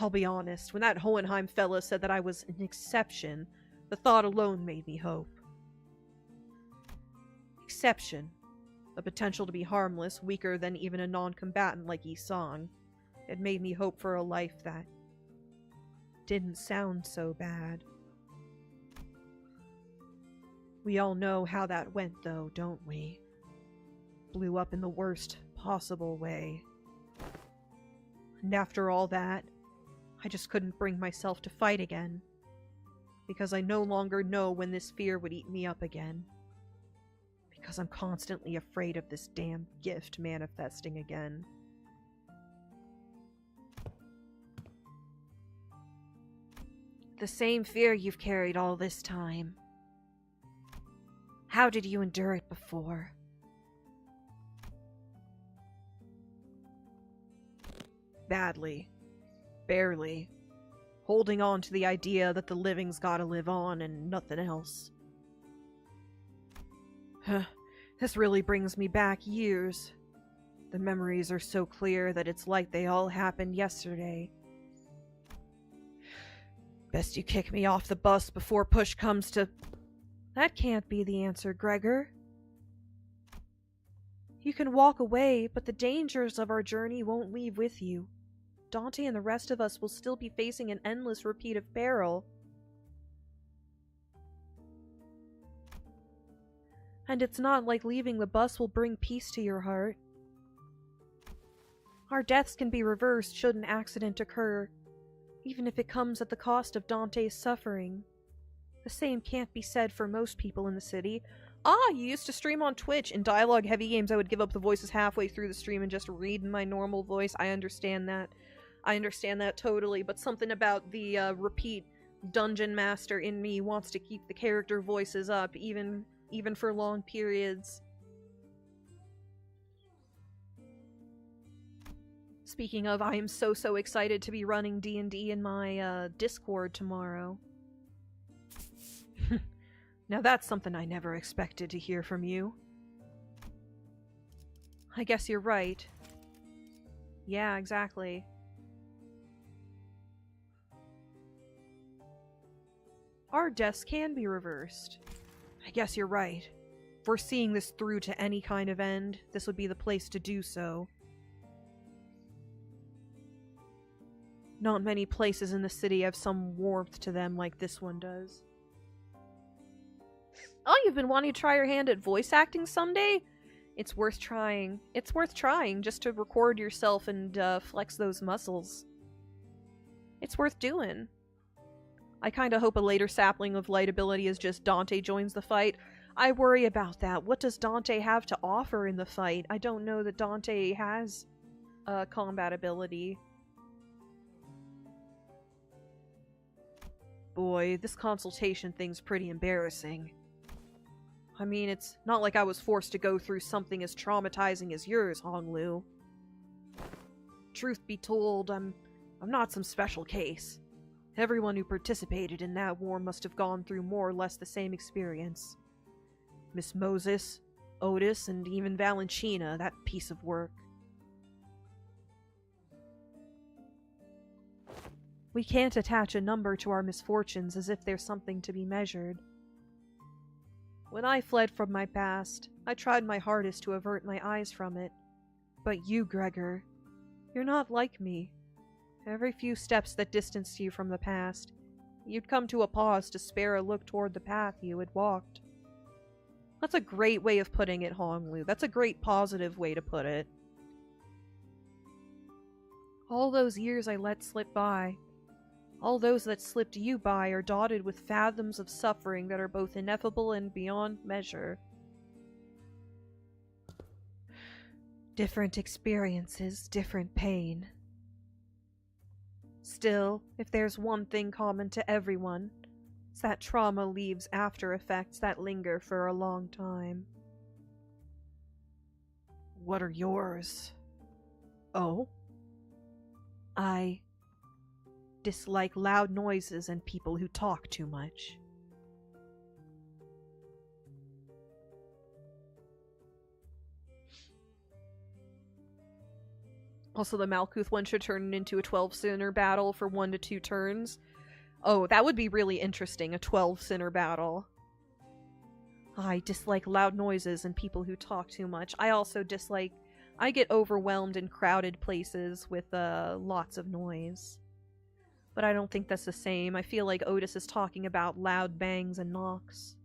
I'll be honest, when that Hohenheim fella said that I was an exception, the thought alone made me hope. Exception. The potential to be harmless, weaker than even a non-combatant like Isang. It made me hope for a life that didn't sound so bad. We all know how that went, though, don't we? Blew up in the worst possible way. And after all that, I just couldn't bring myself to fight again. Because I no longer know when this fear would eat me up again. Because I'm constantly afraid of this damn gift manifesting again. The same fear you've carried all this time. How did you endure it before? Badly. Barely. Holding on to the idea that the living's gotta live on and nothing else. This really brings me back years. The memories are so clear that it's like they all happened yesterday. Best you kick me off the bus before push comes to... That can't be the answer, Gregor. You can walk away, but the dangers of our journey won't leave with you. Dante and the rest of us will still be facing an endless repeat of peril. And it's not like leaving the bus will bring peace to your heart. Our deaths can be reversed should an accident occur, even if it comes at the cost of Dante's suffering. The same can't be said for most people in the city. Ah, you used to stream on Twitch. In dialogue-heavy games, I would give up the voices halfway through the stream and just read in my normal voice. I understand that. I understand that totally, but something about the repeat dungeon master in me wants to keep the character voices up, even for long periods. Speaking of, I am so excited to be running D&D in my Discord tomorrow. Now that's something I never expected to hear from you. I guess you're right. Yeah, exactly. Our deaths can be reversed. I guess you're right. If we're seeing this through to any kind of end, this would be the place to do so. Not many places in the city have some warmth to them like this one does. Oh, you've been wanting to try your hand at voice acting someday? It's worth trying. It's worth trying just to record yourself and flex those muscles. It's worth doing. I kinda hope a later sapling of light ability is just Dante joins the fight. I worry about that. What does Dante have to offer in the fight? I don't know that Dante has combat ability. Boy, this consultation thing's pretty embarrassing. I mean, it's not like I was forced to go through something as traumatizing as yours, Honglu. Truth be told, I'm not some special case. Everyone who participated in that war must have gone through more or less the same experience. Miss Moses, Otis, and even Valentina, that piece of work. We can't attach a number to our misfortunes as if there's something to be measured. When I fled from my past, I tried my hardest to avert my eyes from it. But you, Gregor, you're not like me. Every few steps that distanced you from the past, you'd come to a pause to spare a look toward the path you had walked. That's a great way of putting it, Honglu. That's a great positive way to put it. All those years I let slip by, all those that slipped you by are dotted with fathoms of suffering that are both ineffable and beyond measure. Different experiences, different pain. Still, if there's one thing common to everyone, it's that trauma leaves after effects that linger for a long time. What are yours? Oh? I dislike loud noises and people who talk too much. Also, the Malkuth one should turn into a 12-sinner battle for 1 to 2 turns. Oh, that would be really interesting, a 12-sinner battle. I dislike loud noises and people who talk too much. I also dislike... I get overwhelmed in crowded places with lots of noise. But I don't think that's the same. I feel like Otis is talking about loud bangs and knocks.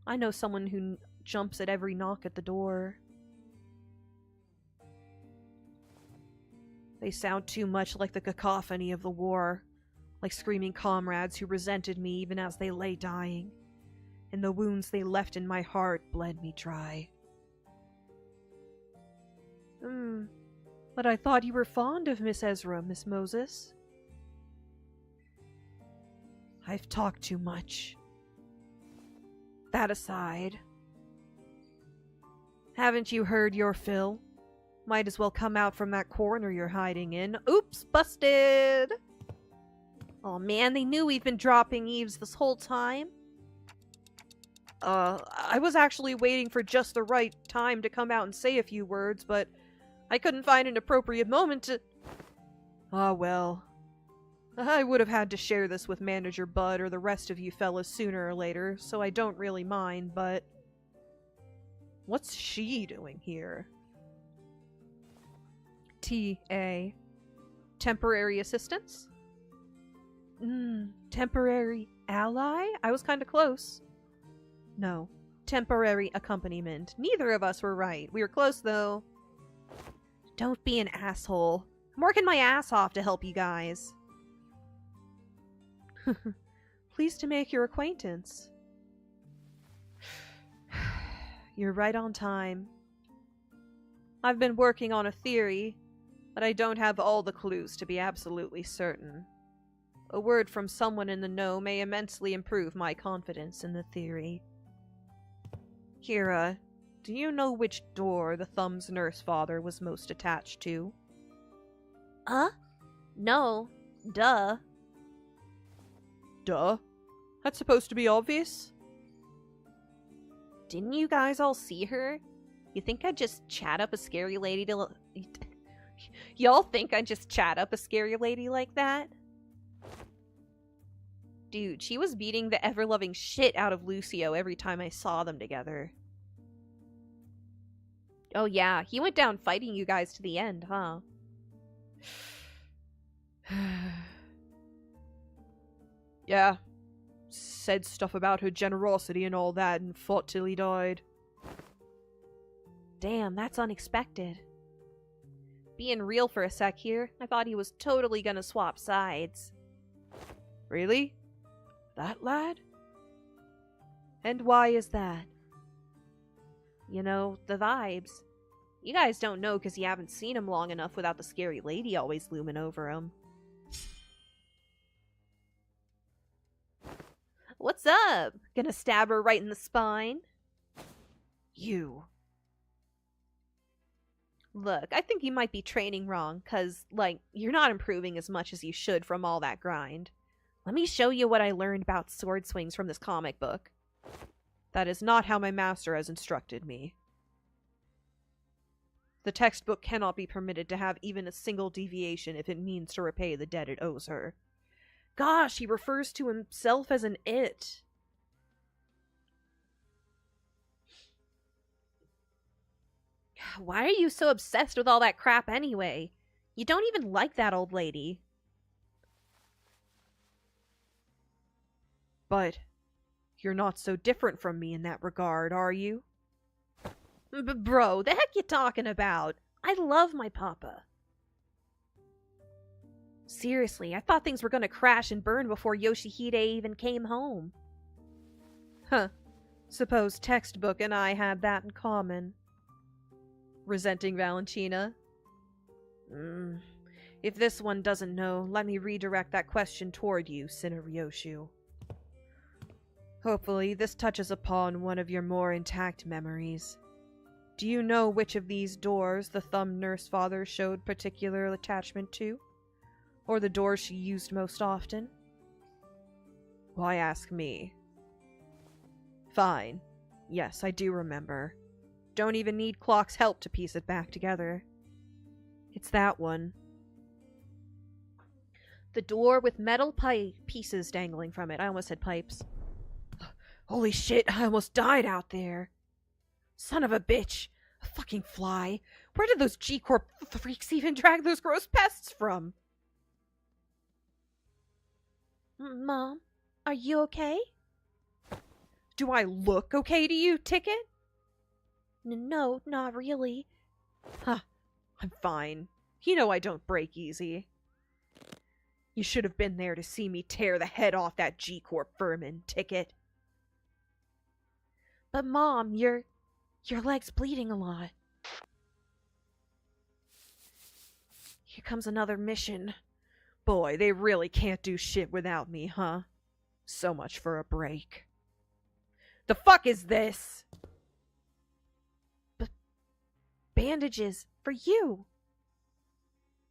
I know someone who jumps at every knock at the door. They sound too much like the cacophony of the war, like screaming comrades who resented me even as they lay dying, and the wounds they left in my heart bled me dry. But I thought you were fond of Miss Ezra, Miss Moses. I've talked too much. That aside, haven't you heard your fill? Might as well come out from that corner you're hiding in. Oops, busted! Oh man, they knew we've been dropping eaves this whole time. I was actually waiting for just the right time to come out and say a few words, but I couldn't find an appropriate moment to... Ah, well. I would have had to share this with Manager Bud or the rest of you fellas sooner or later, so I don't really mind, but... What's she doing here? T.A. Temporary assistance? Temporary ally? I was kinda close. No. Temporary accompaniment. Neither of us were right. We were close, though. Don't be an asshole. I'm working my ass off to help you guys. Pleased to make your acquaintance. You're right on time. I've been working on a theory, but I don't have all the clues to be absolutely certain. A word from someone in the know may immensely improve my confidence in the theory. Kira, do you know which door the Thumb's nurse father was most attached to? No. Duh. Duh? That's supposed to be obvious? Didn't you guys all see her? You think I'd just chat up a scary lady to... Y'all think I'd just chat up a scary lady like that? Dude, she was beating the ever-loving shit out of Lucio every time I saw them together. Oh yeah, he went down fighting you guys to the end, huh? Yeah. Said stuff about her generosity and all that and fought till he died. Damn, that's unexpected. Being real for a sec here, I thought he was totally gonna swap sides. Really? That lad? And why is that? You know, the vibes. You guys don't know because you haven't seen him long enough without the scary lady always looming over him. What's up? Gonna stab her right in the spine? You. Look, I think you might be training wrong, cause, like, you're not improving as much as you should from all that grind. Let me show you what I learned about sword swings from this comic book. That is not how my master has instructed me. The textbook cannot be permitted to have even a single deviation if it means to repay the debt it owes her. Gosh, he refers to himself as an it. Why are you so obsessed with all that crap anyway? You don't even like that old lady. But you're not so different from me in that regard, are you? Bro, the heck you talking about? I love my papa. Seriously, I thought things were gonna crash and burn before Yoshihide even came home. Huh. Suppose textbook and I had that in common. Resenting Valentina? If this one doesn't know, let me redirect that question toward you, Sinner Ryoshu. Hopefully, this touches upon one of your more intact memories. Do you know which of these doors the Thumb Nurse Father showed particular attachment to? Or the doors she used most often? Why ask me? Fine. Yes, I do remember. Don't even need Clock's help to piece it back together. It's that one. The door with metal pieces dangling from it. I almost said pipes. Holy shit, I almost died out there. Son of a bitch. A fucking fly. Where did those G-Corp freaks even drag those gross pests from? Mom, are you okay? Do I look okay to you, Ticket? No, not really. Huh. I'm fine. You know I don't break easy. You should have been there to see me tear the head off that G-Corp vermin, Ticket. But Mom, your leg's bleeding a lot. Here comes another mission. Boy, they really can't do shit without me, huh? So much for a break. The fuck is this? bandages for you.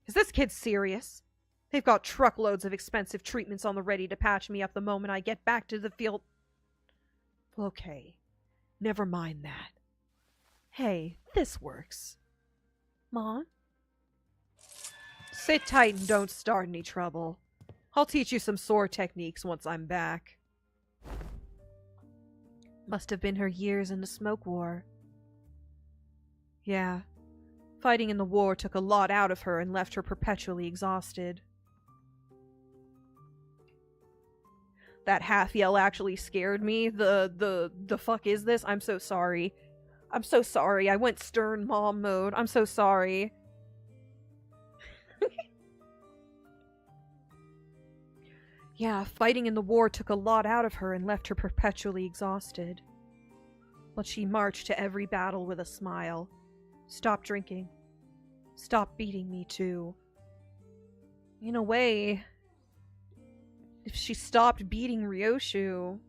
Is this kid serious? They've got truckloads of expensive treatments on the ready to patch me up the moment I get back to the field. Okay, never mind that. Hey, this works. Mom? Sit tight and don't start any trouble. I'll teach you some sword techniques once I'm back. Must have been her years in the smoke war. Yeah. Fighting in the war took a lot out of her and left her perpetually exhausted. That half yell actually scared me. The fuck is this? I'm so sorry. I'm so sorry. I went stern mom mode. I'm so sorry. Yeah, fighting in the war took a lot out of her and left her perpetually exhausted. But she marched to every battle with a smile. Stop drinking. Stop beating me, too. In a way, if she stopped beating Ryoshu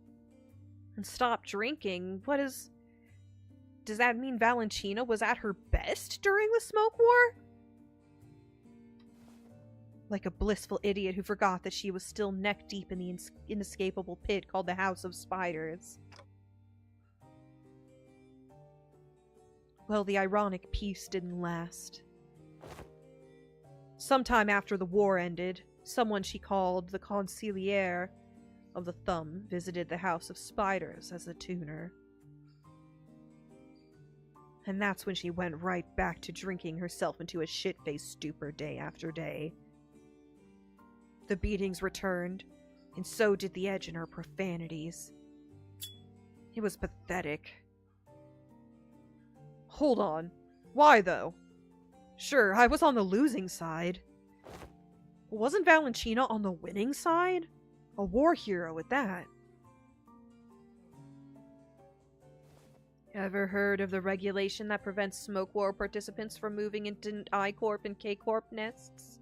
and stopped drinking, does that mean Valentina was at her best during the smoke war? Like a blissful idiot who forgot that she was still neck-deep in the inescapable pit called the House of Spiders. Well, the ironic peace didn't last. Sometime after the war ended, someone she called the Consigliere of the Thumb visited the House of Spiders as a tuner. And that's when she went right back to drinking herself into a shit-faced stupor day after day. The beatings returned, and so did the edge in her profanities. It was pathetic. Hold on. Why, though? Sure, I was on the losing side. Wasn't Valentina on the winning side? A war hero at that. Ever heard of the regulation that prevents smoke war participants from moving into I-Corp and K-Corp nests?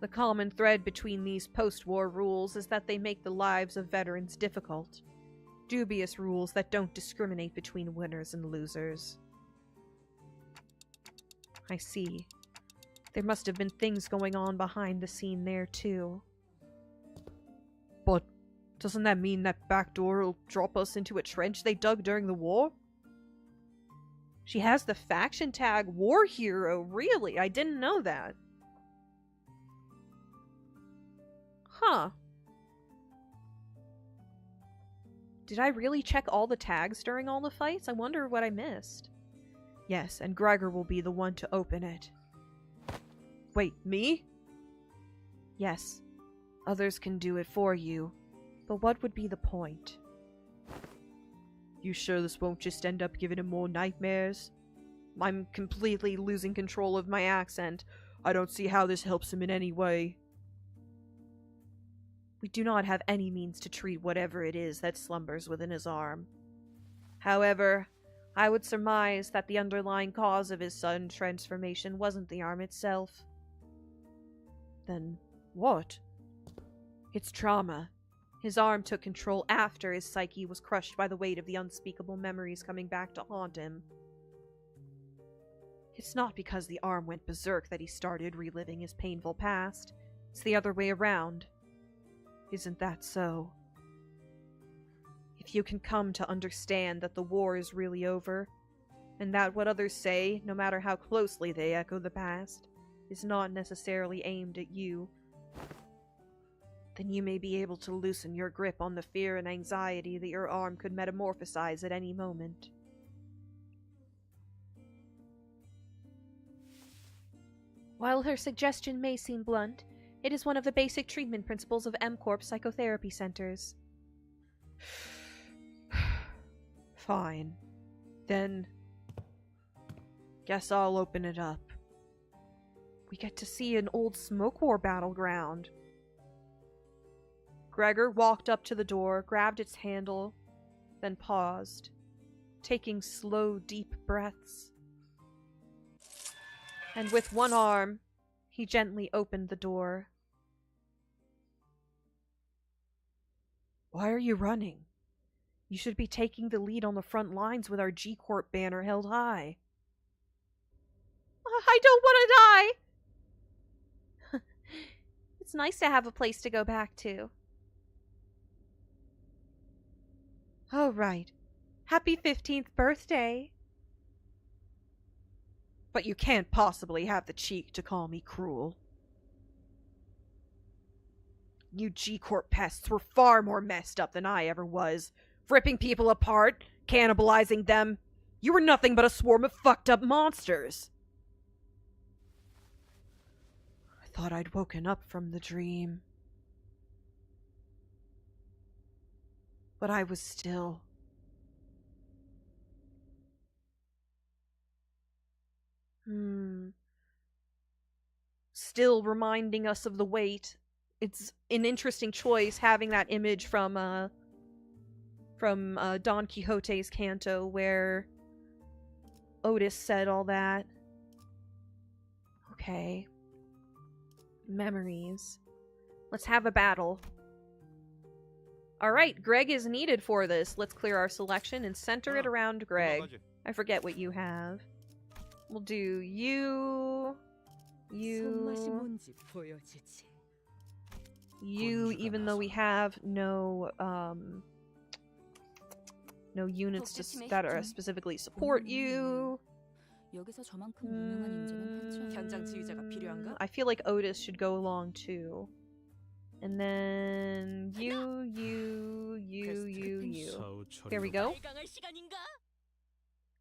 The common thread between these post-war rules is that they make the lives of veterans difficult. Dubious rules that don't discriminate between winners and losers. I see. There must have been things going on behind the scene there, too. But doesn't that mean that back door will drop us into a trench they dug during the war? She has the faction tag War Hero, really? I didn't know that. Huh. Did I really check all the tags during all the fights? I wonder what I missed. Yes, and Gregor will be the one to open it. Wait, me? Yes. Others can do it for you. But what would be the point? You sure this won't just end up giving him more nightmares? I'm completely losing control of my accent. I don't see how this helps him in any way. We do not have any means to treat whatever it is that slumbers within his arm. However, I would surmise that the underlying cause of his sudden transformation wasn't the arm itself. Then what? It's trauma. His arm took control after his psyche was crushed by the weight of the unspeakable memories coming back to haunt him. It's not because the arm went berserk that he started reliving his painful past. It's the other way around. Isn't that so? If you can come to understand that the war is really over, and that what others say, no matter how closely they echo the past, is not necessarily aimed at you, then you may be able to loosen your grip on the fear and anxiety that your arm could metamorphosize at any moment. While her suggestion may seem blunt, it is one of the basic treatment principles of M-Corp psychotherapy centers. Fine. Then, guess I'll open it up. We get to see an old smoke war battleground. Gregor walked up to the door, grabbed its handle, then paused, taking slow, deep breaths. And with one arm, he gently opened the door. Why are you running? You should be taking the lead on the front lines with our G-Corp banner held high. I don't want to die! It's nice to have a place to go back to. Oh, right. Happy 15th birthday! But you can't possibly have the cheek to call me cruel. You G-Corp pests were far more messed up than I ever was. Ripping people apart, cannibalizing them. You were nothing but a swarm of fucked up monsters. I thought I'd woken up from the dream. But I was still. Still reminding us of the weight. It's an interesting choice having that image from Don Quixote's Canto where Otis said all that. Okay. Memories. Let's have a battle. Alright, Greg is needed for this. Let's clear our selection and center it around Greg. I forget what you have. We'll do you, even though we have no units that are specifically support you. I feel like Otis should go along too. And then you. There we go.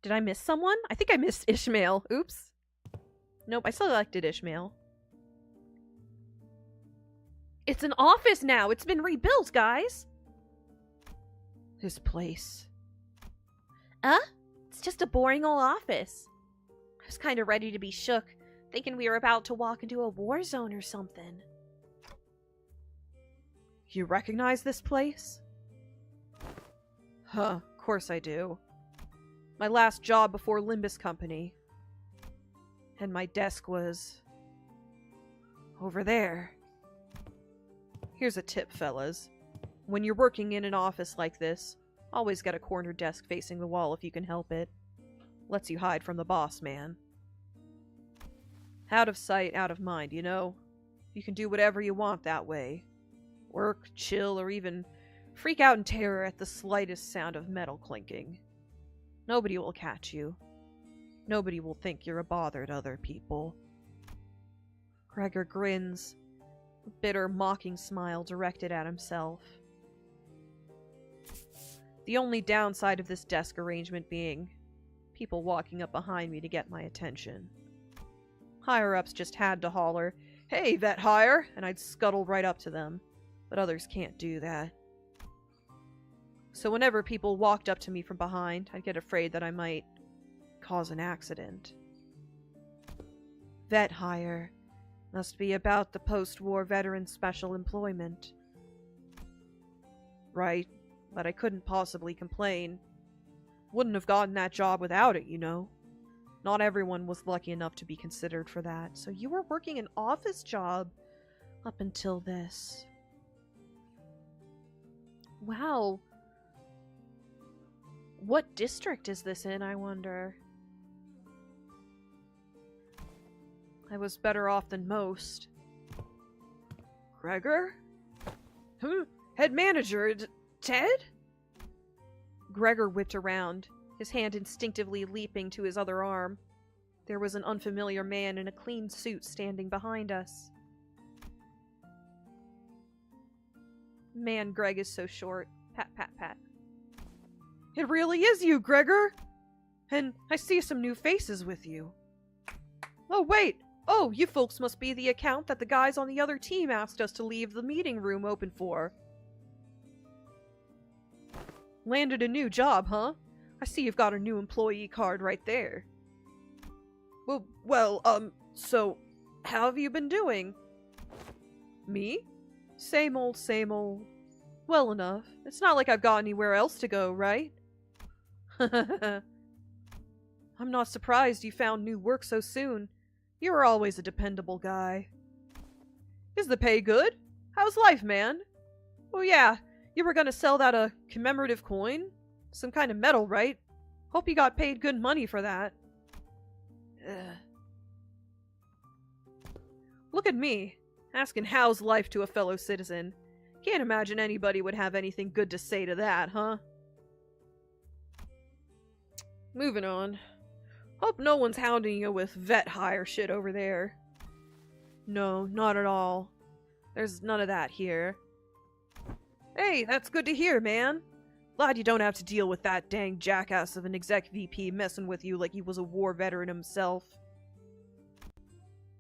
Did I miss someone? I think I missed Ishmael. Oops. Nope, I selected Ishmael. It's an office now! It's been rebuilt, guys! This place. It's just a boring old office. I was kinda ready to be shook, thinking we were about to walk into a war zone or something. You recognize this place? Huh, of course I do. My last job before Limbus Company. And my desk was over there. Here's a tip, fellas. When you're working in an office like this, always get a corner desk facing the wall if you can help it. Lets you hide from the boss man. Out of sight, out of mind, you know? You can do whatever you want that way. Work, chill, or even freak out in terror at the slightest sound of metal clinking. Nobody will catch you. Nobody will think you're a bother to other people. Gregor grins, a bitter, mocking smile directed at himself. The only downside of this desk arrangement being people walking up behind me to get my attention. Higher-ups just had to holler, "Hey, Vet Hire!" and I'd scuttle right up to them. But others can't do that. So whenever people walked up to me from behind, I'd get afraid that I might cause an accident. Vet Hire must be about the post-war veteran special employment. Right, but I couldn't possibly complain. Wouldn't have gotten that job without it, you know. Not everyone was lucky enough to be considered for that. So you were working an office job up until this. Wow. What district is this in, I wonder? I was better off than most. Gregor? Head manager, Ted? Gregor whipped around, his hand instinctively leaping to his other arm. There was an unfamiliar man in a clean suit standing behind us. Man, Greg is so short. Pat, pat, pat. It really is you, Gregor! And I see some new faces with you. Oh, wait! Oh, you folks must be the account that the guys on the other team asked us to leave the meeting room open for. Landed a new job, huh? I see you've got a new employee card right there. So, how have you been doing? Me? Same old, same old. Well enough. It's not like I've got anywhere else to go, right? I'm not surprised you found new work so soon. You were always a dependable guy. Is the pay good? How's life, man? Oh yeah, you were gonna sell that commemorative coin? Some kind of medal, right? Hope you got paid good money for that. Ugh. Look at me, asking how's life to a fellow citizen. Can't imagine anybody would have anything good to say to that, huh? Moving on. Hope no one's hounding you with vet hire shit over there. No, not at all. There's none of that here. Hey, that's good to hear, man. Glad you don't have to deal with that dang jackass of an exec VP messing with you like he was a war veteran himself.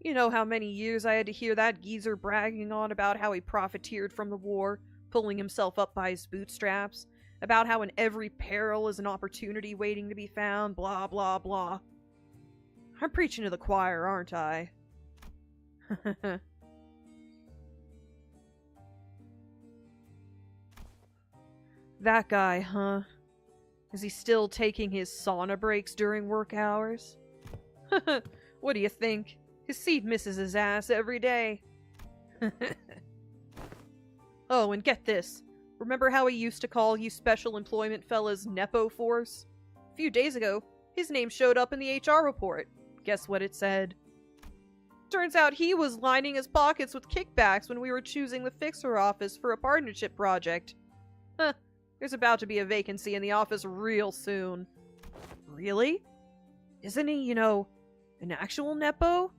You know how many years I had to hear that geezer bragging on about how he profiteered from the war, pulling himself up by his bootstraps, about how in every peril is an opportunity waiting to be found, blah blah blah. I'm preaching to the choir, aren't I? That guy, huh? Is he still taking his sauna breaks during work hours? What do you think? His seat misses his ass every day. Oh, and get this. Remember how he used to call you special employment fellas Nepo Force? A few days ago, his name showed up in the HR report. Guess what it said? Turns out he was lining his pockets with kickbacks when we were choosing the fixer office for a partnership project. Huh. There's about to be a vacancy in the office real soon. Really? Isn't he, an actual Nepo?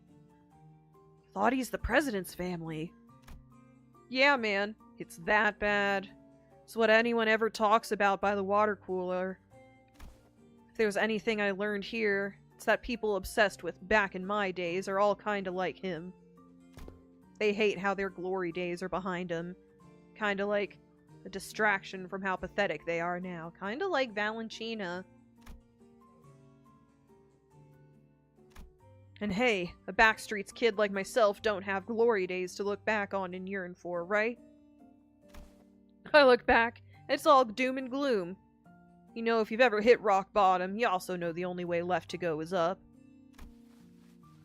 Thought he's the president's family. Yeah, man. It's that bad. It's what anyone ever talks about by the water cooler. If there's anything I learned here, it's that people obsessed with back in my days are all kinda like him. They hate how their glory days are behind them. Kinda like a distraction from how pathetic they are now. Kinda like Valentina. And hey, a backstreets kid like myself don't have glory days to look back on and yearn for, right? I look back, it's all doom and gloom. If you've ever hit rock bottom, you also know the only way left to go is up.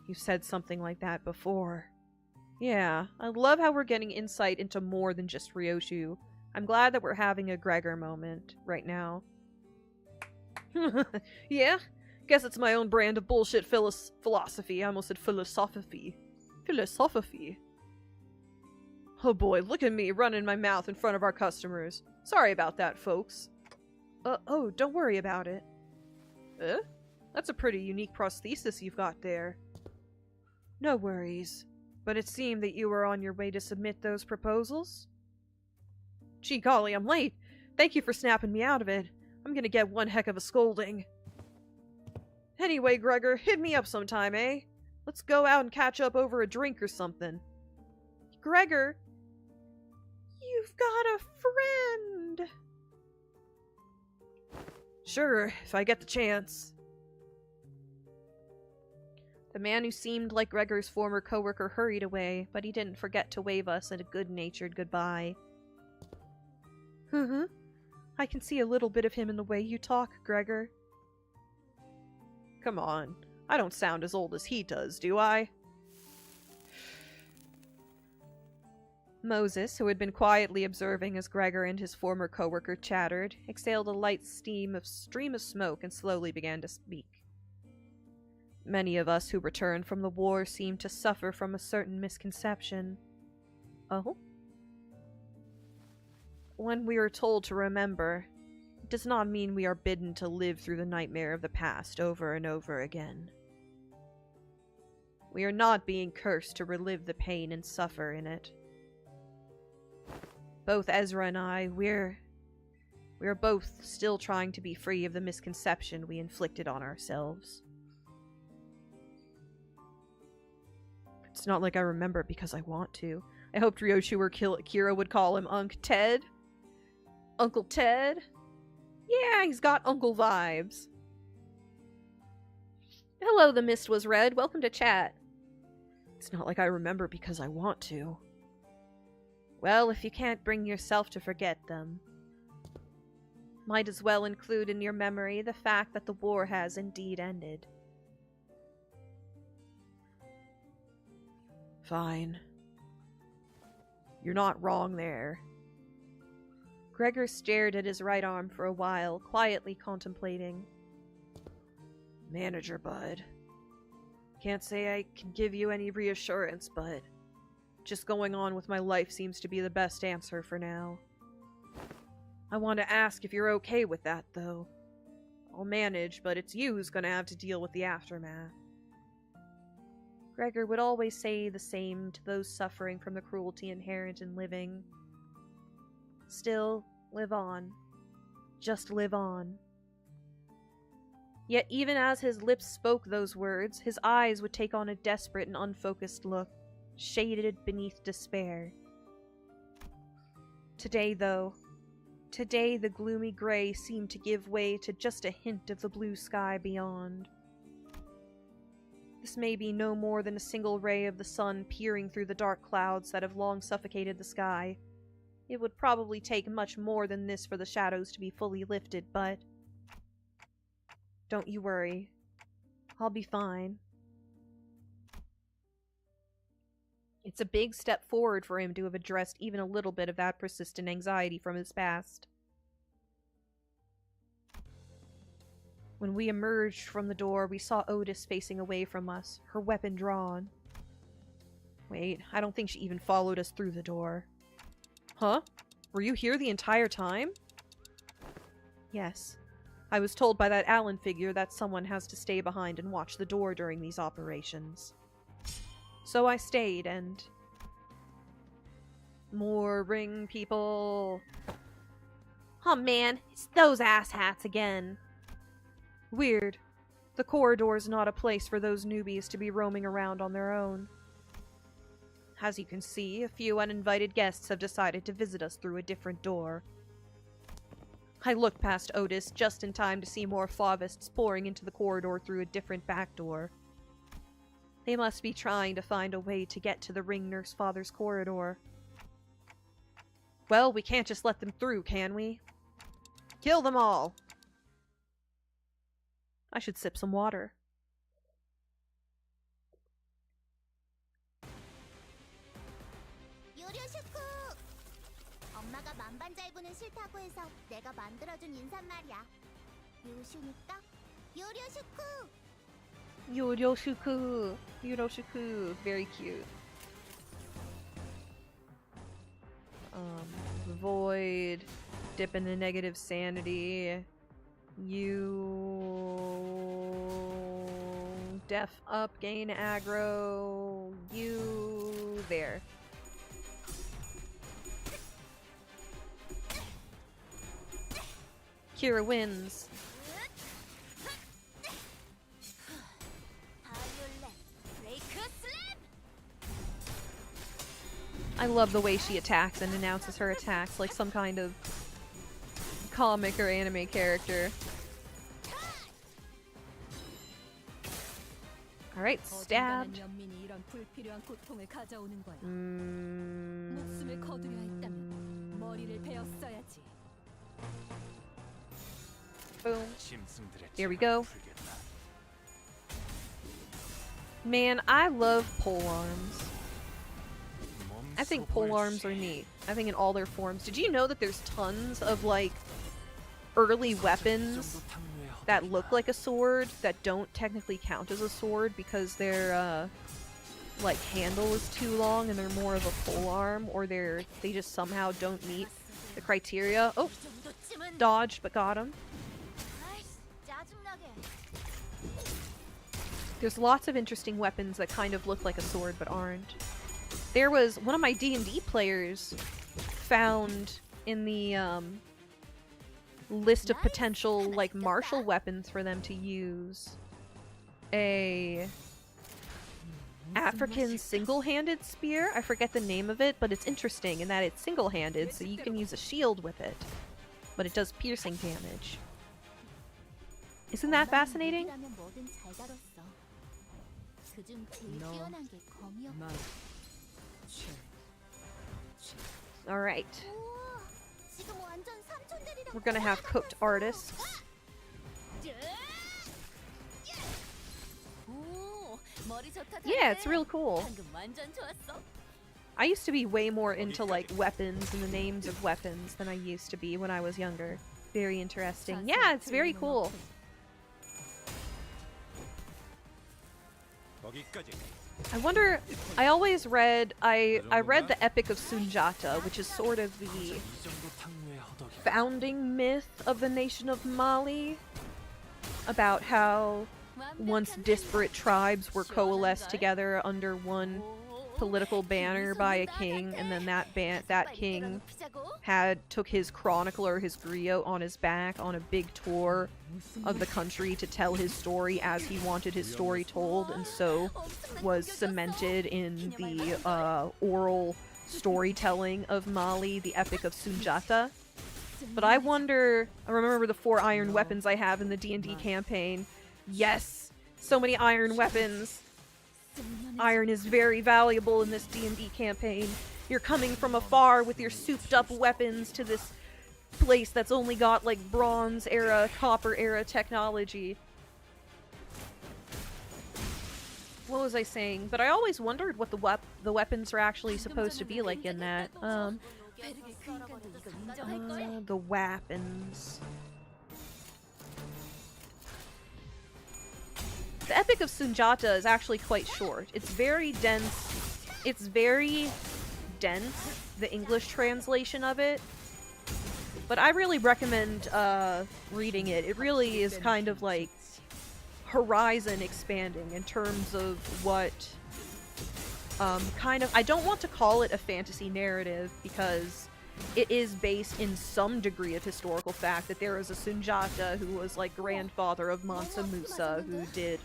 You've said something like that before. Yeah, I love how we're getting insight into more than just Ryoshu. I'm glad that we're having a Gregor moment right now. Yeah? Guess it's my own brand of bullshit philosophy. I almost said philosophy. Philosophy. Oh boy, look at me running my mouth in front of our customers. Sorry about that, folks. Oh, don't worry about it. That's a pretty unique prosthesis you've got there. No worries. But it seemed that you were on your way to submit those proposals? Gee golly, I'm late. Thank you for snapping me out of it. I'm gonna get one heck of a scolding. Anyway, Gregor, hit me up sometime, eh? Let's go out and catch up over a drink or something. Gregor, you've got a friend. Sure, if I get the chance. The man who seemed like Gregor's former coworker hurried away, but he didn't forget to wave us a good-natured goodbye. I can see a little bit of him in the way you talk, Gregor. Come on, I don't sound as old as he does, do I? Moses, who had been quietly observing as Gregor and his former coworker chattered, exhaled a light stream of smoke and slowly began to speak. Many of us who returned from the war seemed to suffer from a certain misconception. Oh? When we are told to remember, it does not mean we are bidden to live through the nightmare of the past over and over again. We are not being cursed to relive the pain and suffer in it. Both Ezra and I, we're both still trying to be free of the misconception we inflicted on ourselves. It's not like I remember because I want to. I hoped Ryoshu or Kira would call him Unc Ted. Uncle Ted? Yeah, he's got uncle vibes. Hello, the mist was red. Welcome to chat. It's not like I remember because I want to. Well, if you can't bring yourself to forget them, might as well include in your memory the fact that the war has indeed ended. Fine. You're not wrong there. Gregor stared at his right arm for a while, quietly contemplating. Manager, bud. Can't say I can give you any reassurance, but just going on with my life seems to be the best answer for now. I want to ask if you're okay with that, though. I'll manage, but it's you who's gonna have to deal with the aftermath. Gregor would always say the same to those suffering from the cruelty inherent in living. Still, live on. Just live on. Yet even as his lips spoke those words, his eyes would take on a desperate and unfocused look, shaded beneath despair. Today, though, the gloomy gray seemed to give way to just a hint of the blue sky beyond. This may be no more than a single ray of the sun peering through the dark clouds that have long suffocated the sky. It would probably take much more than this for the shadows to be fully lifted, but don't you worry. I'll be fine. It's a big step forward for him to have addressed even a little bit of that persistent anxiety from his past. When we emerged from the door, we saw Otis facing away from us, her weapon drawn. Wait, I don't think she even followed us through the door. Huh? Were you here the entire time? Yes. I was told by that Allen figure that someone has to stay behind and watch the door during these operations. So I stayed, and... More ring people. Oh man, it's those asshats again. Weird. The corridor's not a place for those newbies to be roaming around on their own. As you can see, a few uninvited guests have decided to visit us through a different door. I looked past Otis just in time to see more Flavists pouring into the corridor through a different back door. They must be trying to find a way to get to the ring nurse father's corridor. Well, we can't just let them through, can we? Kill them all! I should sip some water. 요료슈쿠! 엄마가 만반잘부는 싫다고 해서 내가 만들어준 인사말이야. 요슈니까 요료슈쿠! Yoroshuku! Yoroshuku! Very cute. Void. Dip into negative sanity. You... Def up, gain aggro. You... There. Kira wins. I love the way she attacks and announces her attacks like some kind of comic or anime character. Alright, stabbed. Boom. There we go. Man, I love pole arms. I think pole arms are neat. I think in all their forms. Did you know that there's tons of, like, early weapons that look like a sword that don't technically count as a sword because their, like, handle is too long and they're more of a pole arm, or they just somehow don't meet the criteria? Oh! Dodged, but got him. There's lots of interesting weapons that kind of look like a sword but aren't. There was one of my D&D players found in the list of potential like martial weapons for them to use a African single-handed spear. I forget the name of it, but it's interesting in that it's single-handed, so you can use a shield with it, but it does piercing damage. Isn't that fascinating? Alright. We're gonna have cooked artists. Yeah, it's real cool. I used to be way more into, like, weapons and the names of weapons than I used to be when I was younger. Very interesting. Yeah, it's very cool. I wonder, I always read, I read the Epic of Sunjata, which is sort of the founding myth of the nation of Mali, about how once disparate tribes were coalesced together under one political banner by a king, and then that king took his chronicler, his griot, on his back on a big tour of the country to tell his story as he wanted his story told, and so was cemented in the oral storytelling of Mali, the Epic of Sunjata. But I remember the 4 iron weapons I have in the D&D campaign. Yes! So many iron weapons! Iron is very valuable in this D&D campaign. You're coming from afar with your souped-up weapons to this place that's only got, like, Bronze era, Copper era technology. What was I saying? But I always wondered what the weapons are actually supposed to be like in that. The weapons. The Epic of Sunjata is actually quite short. It's very dense. It's very dense, the English translation of it. But I really recommend reading it. It really is kind of like horizon expanding in terms of what I don't want to call it a fantasy narrative because it is based in some degree of historical fact that there is a Sunjata who was like grandfather of Mansa Musa who did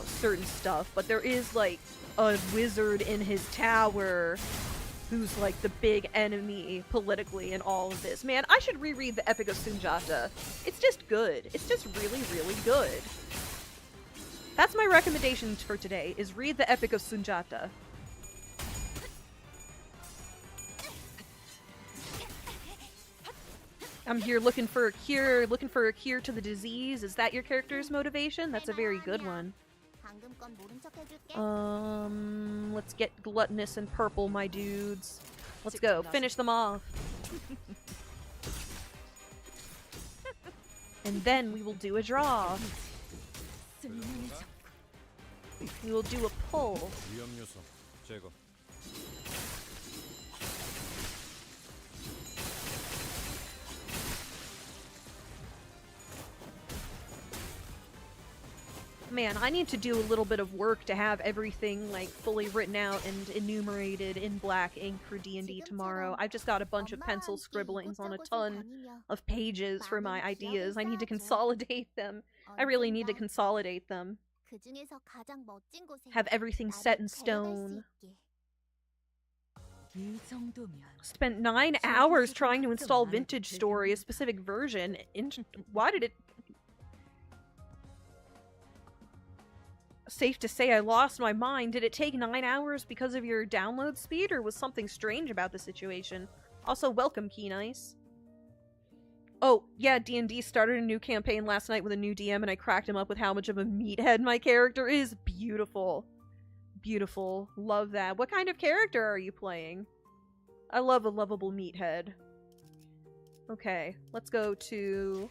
certain stuff, but there is like a wizard in his tower who's like the big enemy politically in all of this. Man, I should reread the Epic of Sunjata. It's just good. It's just really, really good. That's my recommendation for today, is read the Epic of Sunjata. I'm here looking for a cure to the disease. Is that your character's motivation? That's a very good one. Let's get gluttonous and purple, my dudes. Let's go. Finish them off. And then we will do a draw. We will do a pull. Man, I need to do a little bit of work to have everything, like, fully written out and enumerated in black ink for D&D tomorrow. I've just got a bunch of pencil scribblings on a ton of pages for my ideas. I need to consolidate them. I really need to consolidate them. Have everything set in stone. Spent 9 hours trying to install Vintage Story, a specific version. Why did it... Safe to say I lost my mind. Did it take 9 hours because of your download speed, or was something strange about the situation? Also, welcome, Keen Ice. Oh, yeah, D&D started a new campaign last night with a new DM, and I cracked him up with how much of a meathead my character is. Beautiful. Beautiful. Love that. What kind of character are you playing? I love a lovable meathead. Okay, let's go to...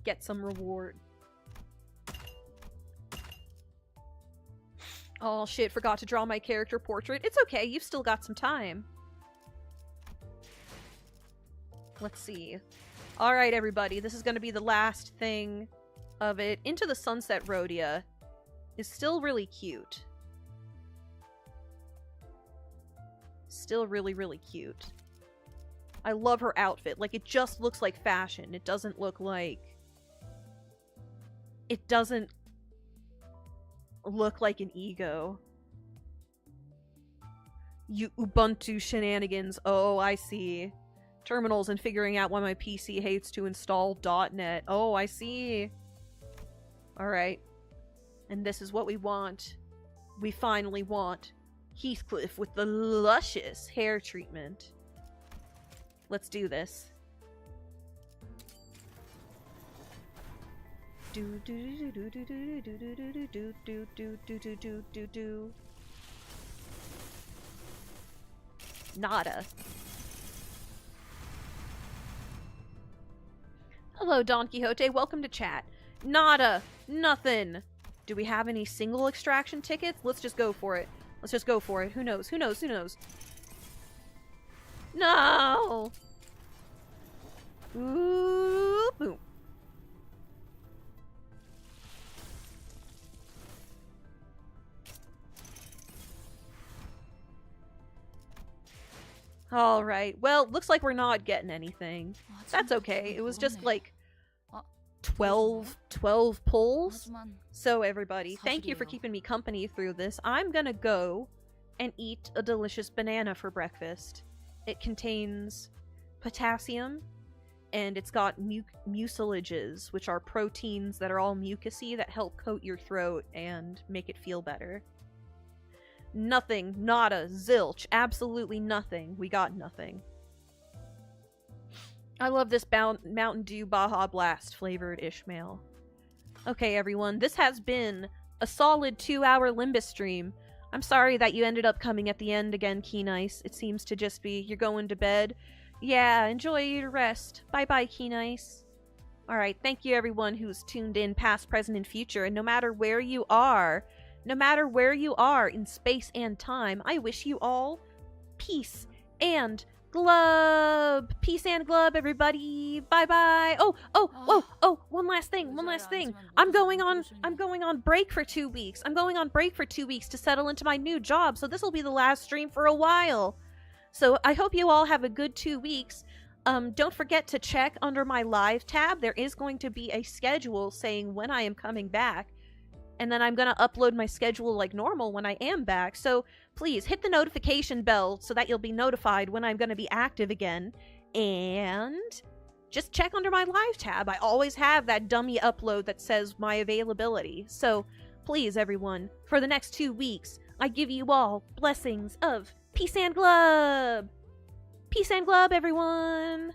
get some reward. Oh shit, forgot to draw my character portrait. It's okay, you've still got some time. Let's see. Alright, everybody, this is gonna be the last thing of it. Into the Sunset Rhodia is still really cute. Still really, really cute. I love her outfit. Like, it just looks like fashion. It doesn't look like... It doesn't look like an ego. You Ubuntu shenanigans. Oh, I see. Terminals and figuring out why my PC hates to install .NET. Oh, I see. Alright. And this is what we want. We finally want Heathcliff with the luscious hair treatment. Let's do this. Do do do do do do do do do do do do do do do. Nada. Hello, Don Quixote. Welcome to chat. Nada. Nothing. Do we have any single extraction tickets? Let's just go for it. Let's just go for it. Who knows? Who knows? Who knows? No! Ooh, boom. Alright, well, looks like we're not getting anything. That's okay. It was just like 12 pulls. So everybody, thank you for keeping me company through this. I'm gonna go and eat a delicious banana for breakfast. It contains potassium, and it's got mucilages, which are proteins that are all mucousy that help coat your throat and make it feel better. Nothing, nada, zilch, absolutely nothing. We got nothing. I love this Mountain Dew Baja Blast flavored Ishmael. Okay, everyone, this has been a solid 2-hour Limbus stream. I'm sorry that you ended up coming at the end again, Keynice. It seems to just be, you're going to bed. Yeah, enjoy your rest. Bye-bye, Keynice. Alright, thank you everyone who's tuned in past, present, and future, and no matter where you are in space and time, I wish you all peace and glub. Peace and glub, everybody. Bye-bye. Oh, one last thing. I'm going on break for 2 weeks. I'm going on break for 2 weeks to settle into my new job, so this will be the last stream for a while. So I hope you all have a good 2 weeks. Don't forget to check under my live tab. There is going to be a schedule saying when I am coming back. And then I'm going to upload my schedule like normal when I am back. So please hit the notification bell so that you'll be notified when I'm going to be active again. And just check under my live tab. I always have that dummy upload that says my availability. So please, everyone, for the next 2 weeks, I give you all blessings of peace and glub. Peace and glub, everyone.